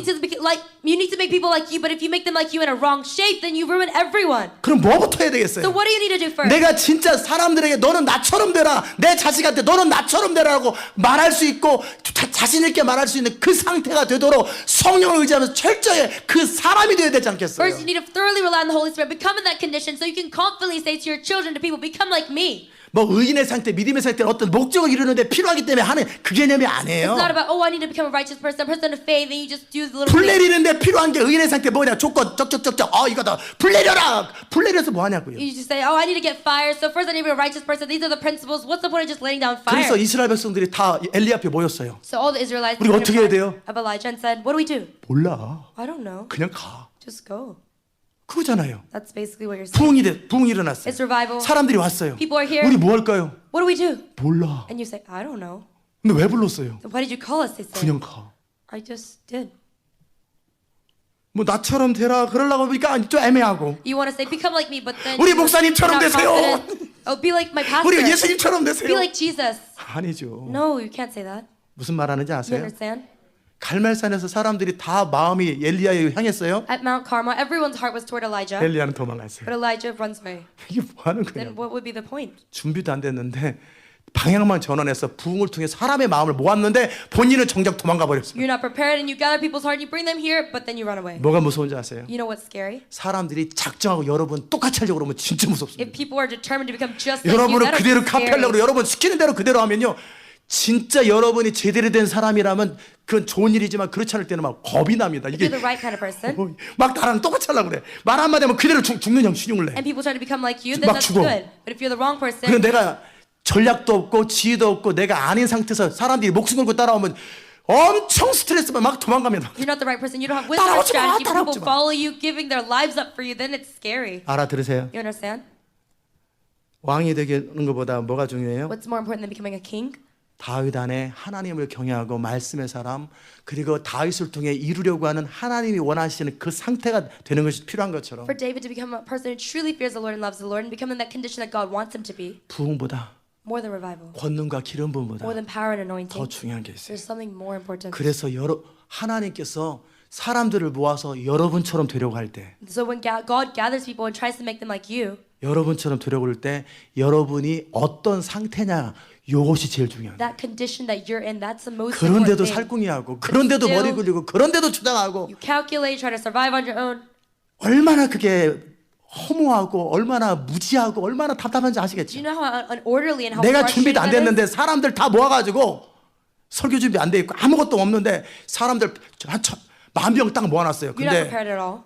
need to make people like you, but if you make them like you in a wrong shape, then you ruin everyone. 그럼 뭐부터 해야 So 되겠어요? what do you need to do first? 내가 진짜 사람들에게 너는 나처럼 되라, 내 자식한테 너는 나처럼 되라고 말할 수 있고 자신 있게 말할 수 있는 그 상태가 되도록 성령을 의지하면서 철저히 그 사람이 되어야 되지 않겠어요? First, you need to thoroughly rely on the Holy Spirit, become in that condition, so you can confidently say to your children, to people, become like me. 뭐 의인의 상태, 믿음의 상태는 어떤 목적을 이루는데 필요하기 때문에 하는 그 개념이 아니에요. It's not about, oh, I need to become a righteous person, a person of faith, and you just do the little 불 things. 내리는데 필요한 게 의인의 상태 뭐냐? 조건 쩍쩍쩍쩍. 이거다. 불 내려라. 불 내려서 뭐 하냐고요? You just say, oh, I need to get fire, so first I need to be a righteous person. These are the principles. What's the point of just laying down fire? 그래서 이스라엘 백성들이 다 엘리 앞에 모였어요. So all the Israelites 우리가 went 어떻게 해야 in 돼요? front of Elijah and said, what do we do? 몰라. I don't know. 그냥 가. Just go. 그거잖아요. That's basically what you're saying. 부흥이 일어났어요. It's revival. 사람들이 왔어요. People are here. 우리 뭐 할까요? What do we do? 몰라. And you say, I don't know. 근데 왜 불렀어요? Then why did you call us? They say, 그냥 가. I just did. 뭐 나처럼 되라 그러려고 보니까 좀 애매하고. You want to say, become like me, but then 우리 you're 목사님처럼 not 되세요. confident. Oh, be like my pastor. 우리 예수님처럼 되세요. Be like Jesus. 아니죠. No, you can't say that. 무슨 말 하는지 You 아세요? understand? 갈멜산에서 사람들이 다 마음이 엘리야에 향했어요. At Mount Carmel, everyone's heart was toward Elijah, 엘리야는 도망갔어요. but Elijah runs away. 이게 뭐 하는 Then 거예요? what would be the point? 준비도 안 됐는데 방향만 전환해서 부흥을 통해 사람의 마음을 모았는데 본인은 정작 도망가 버렸어요. You're not prepared, and you gather people's heart, and you bring them here, but then you run away. 뭐가 무서운지 아세요? You know what's scary? 사람들이 작정하고 여러분 똑같이 하려고 그러면 진짜 무섭습니다. If people are determined to become just like you, 여러분을 that 그대로 is 카피하려고 scary. 그러고 여러분 시키는 대로 그대로 하면요. 진짜 여러분이 제대로 된 사람이라면 그건 좋은 일이지만 그렇지 않을 때는 막 겁이 납니다. If 이게 you're the right kind of person, 막 나랑 똑같이 하려고 그래. 말 한마디 하면 그대로 죽는 형식을 내. and people try to become like you, then 막 that's 죽어. good. But if you're the wrong person, 그래서 내가 전략도 없고 지혜도 없고 내가 아닌 상태에서 사람들이 목숨 걸고 따라오면 엄청 스트레스만 막 도망갑니다. you're not the right person, you don't have wisdom or 따라오지 마, strategy, 따라오지 people 마. follow you, giving their lives up for you, then it's scary. 알아들으세요? You understand? 왕이 되는 것보다 뭐가 중요해요? What's more important than becoming a king? 다윗 안에 하나님을 경외하고 말씀의 사람 그리고 다윗을 통해 이루려고 하는 하나님이 원하시는 그 상태가 되는 것이 필요한 것처럼 For David to become a person who truly fears the Lord and loves the Lord and become in that condition that God wants him to be, 부흥보다 more than revival, 권능과 기름 부음보다 more than power and 더 anointing, 중요한 게 있어요. there's something more important. 그래서 하나님께서 사람들을 모아서 여러분처럼 되려고 할 때 So when God gathers people and tries to make them like you, 여러분처럼 되려고 할 때 여러분이 어떤 상태냐 이것이 제일 중요해요. that condition that you're in, that's the most important 그런데도 thing. 살궁이하고 그런데도 still- 머리 굴리고 그런데도 주장하고 You calculate, try to survive on your own. 얼마나 그게 허무하고 얼마나 무지하고 얼마나 답답한지 Do 아시겠죠? you know how unorderly and how 내가 frustrating 준비도 안 that is? 됐는데 사람들 다 모아가지고 설교 준비 안 돼 있고 아무것도 없는데 사람들 한 10,000명 딱 모아놨어요. You're not 근데 prepared at all.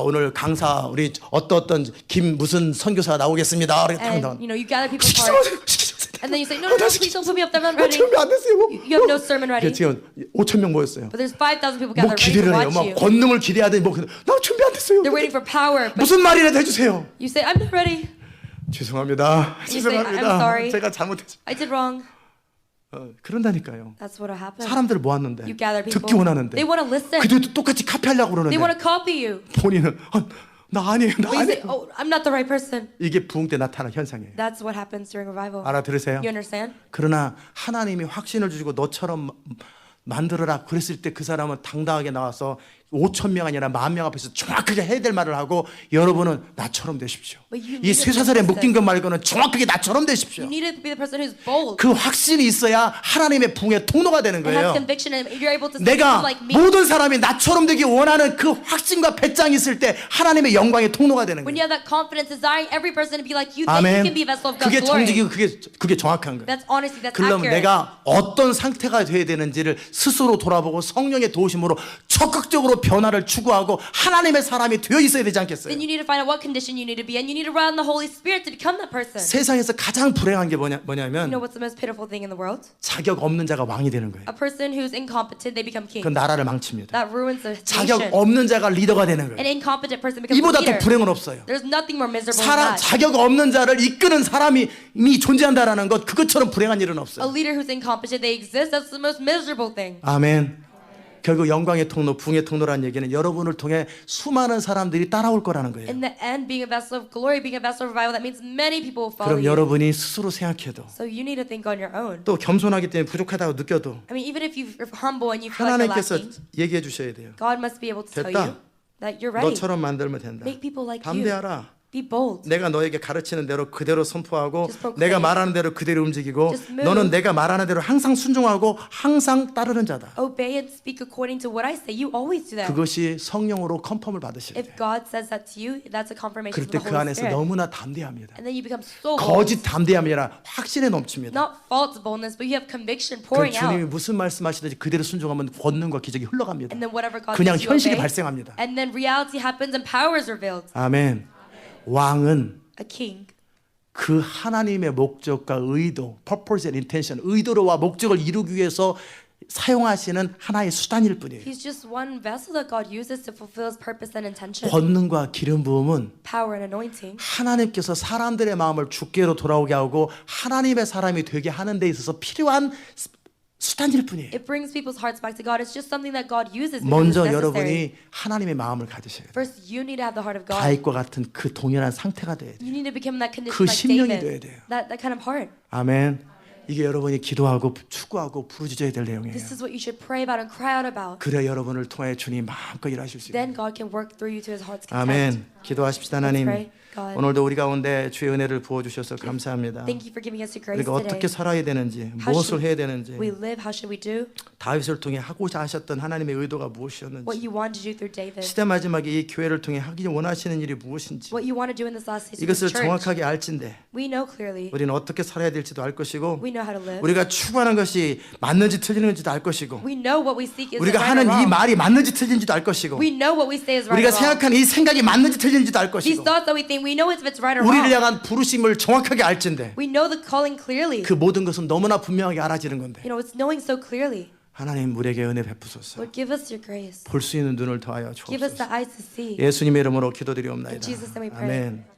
오늘 강사 우리 어떤 김 무슨 선교사 나오겠습니다. 이렇게 딱 And 나와. you know, you gather people's 시키지 heart, 마세요. 시키지 마세요. and then you say, no, please don't put me up there, I'm not ready. 준비 안 됐어요. You have no sermon ready. 이게 지금 5,000명 모였어요. But there's 5,000 people 뭐 gathered ready to 기대를 해요. watch 막 you. 권능을 기대하더니 나 준비 안 됐어요. They're waiting for power, but 무슨 말이라도 해주세요. you say, I'm not ready. 죄송합니다. You say, I'm 죄송합니다. sorry. 제가 잘못했죠. I did wrong. 그런다니까요. That's what happened. 사람들을 모았는데 You gather people. 듣기 원하는데 They want to listen. 그들도 똑같이 카피하려고 They 그러는데 want to copy you. 본인은 나 아니에요. 나 But you say, 아니에요. oh, I'm not the right person. 이게 부흥 때 나타나는 현상이에요. That's what happens during revival. 알아들으세요? You understand? 그러나 하나님이 확신을 주시고 너처럼 만들어라 그랬을 때 그 사람은 당당하게 나와서 5,000명 아니라 10,000명 앞에서 정확하게 해야 될 말을 하고 여러분은 나처럼 되십시오. But you 이 need to 쇠사슬에 be 묶인 것 말고는 정확하게 나처럼 되십시오. You need to be the person who's bold 그 확신이 있어야 하나님의 부흥의 통로가 되는 and has 거예요. conviction, and you're able to say 내가 like me. 모든 사람이 나처럼 되기 원하는 그 확신과 배짱이 있을 때 하나님의 영광의 통로가 되는 When 거예요. you have that confidence, desiring every person to be like you, then you 아멘. can be a vessel of God's 그게 glory. 정직이고 그게 정확한 거예요. That's honesty. That's 그러면 accurate. 내가 어떤 상태가 돼야 되는지를 스스로 돌아보고 성령의 도우심으로 적극적으로 변화를 추구하고 하나님의 사람이 되어 있어야 되지 않겠어요? Then you need to find out what condition you need to be, and you need to rely on the Holy Spirit to become that person. 세상에서 가장 불행한 게 You 뭐냐면 know what's the most pitiful thing in the world? 자격 없는 자가 왕이 되는 거예요. A person who's incompetent, they become king. 그 나라를 망칩니다. That ruins the 자격 nation. 없는 자가 리더가 되는 An 거예요. incompetent person becomes a 이보다 더 leader. 불행은 없어요. There's nothing more miserable than that. 자격 없는 자를 이끄는 사람이 이미 존재한다라는 것 그것처럼 불행한 일은 A 없어요. leader who's incompetent, they exist. That's the most miserable thing. 아멘. 결국 영광의 통로, 부흥의 통로라는 얘기는 여러분을 통해 수많은 사람들이 따라올 거라는 거예요. In the end, being a vessel of glory, being a vessel of revival, that means many people will follow 그럼 you. 여러분이 스스로 생각해도 So you need to think on your own. 또 겸손하기 때문에 부족하다고 느껴도 I mean, even if you're humble and you feel like you're 하나님께서 lacking, 얘기해 주셔야 돼요. God must be able to tell 됐다. you that you're ready. 너처럼 만들면 된다. Make people like you. 담대하라. Be bold. 내가 너에게 가르치는 대로 그대로 선포하고 Just proclaim. 내가 말하는 대로 그대로 움직이고 Just move. 너는 내가 말하는 대로 항상 순종하고 항상 따르는 자다. Obey and speak according to what I say. You always do that. 그것이 성령으로 컨펌을 받으셔야 If 돼요. God says that to you, that's a confirmation 그럴 때 from 그 the Holy 안에서 Spirit. 너무나 담대합니다. And then you become so bold. 거짓 담대함이 아니라 확신에 넘칩니다. Not false boldness, but you have conviction 그 pouring 주님이 out. 무슨 말씀하시든지 그대로 순종하면 권능과 기적이 흘러갑니다. And then whatever God 그냥 says you 현실이 obey. 발생합니다. And then reality happens and power is revealed. 아멘. 왕은 A king 그 하나님의 목적과 의도, purpose and intention, 의도로와 목적을 이루기 위해서 사용하시는 하나의 수단일 뿐이에요. He's just one vessel that God uses to fulfill His purpose and intention. 권능과 기름 부음은 Power and anointing. 하나님께서 사람들의 마음을 주께로 돌아오게 하고 하나님의 사람이 되게 하는 데 있어서 필요한 수단일 뿐이에요. It brings people's hearts back to God. It's just something that God uses because it's 먼저 necessary. 여러분이 하나님의 마음을 가지셔야 돼요. First, you need to have the heart of God. 다윗과 같은 그 동일한 상태가 돼야 돼요. You need to become that condition 그 like 심령이 David. 돼야 돼요. That kind of heart. 아멘. 이게 여러분이 기도하고 추구하고 부르짖어야 될 내용이에요. This is what you should pray about and cry out about. 그래 여러분을 통해 주님 마음껏 일하실 수 있어요. Then God can work through you to His heart's content. 아멘. 기도하십시다 하나님. Let's pray. God. 오늘도 우리 가운데 주의 은혜를 부어 주셔서 감사합니다. Thank you for giving us your grace 우리가 어떻게 today. 살아야 되는지, How 무엇을 should 해야 되는지, we live? How should we do? 다윗을 통해 하고자 하셨던 하나님의 의도가 What 무엇이었는지, you want to do through David. 시대 마지막에 이 교회를 통해 하기 원하시는 일이 무엇인지 What you want to do in this last days of 이것을 the church. 정확하게 알진대 We know clearly. 우리는 어떻게 살아야 될지도 알 것이고 We know how to live. 우리가 추구하는 것이 맞는지 틀리는지도 알 것이고 We know what we seek is 우리가 right 하는 or 이 wrong. 말이 맞는지 틀린지도 알 것이고 We know what we say is right 우리가 or wrong. 생각하는 이 생각이 맞는지 틀린지도 알 These 것이고 thoughts that we think, we know if it's right or 우리를 wrong. 향한 부르심을 정확하게 알진대 We know the calling clearly. 그 모든 것은 너무나 분명하게 알아지는 건데 You know, it's knowing so clearly. 하나님 우리에게 은혜 베푸소서. Lord, give us your grace. 볼 수 있는 눈을 더하여 Give us 주옵소서. the eyes to see. 예수님의 이름으로 기도드리옵나이다. In Jesus' name we pray. 아멘.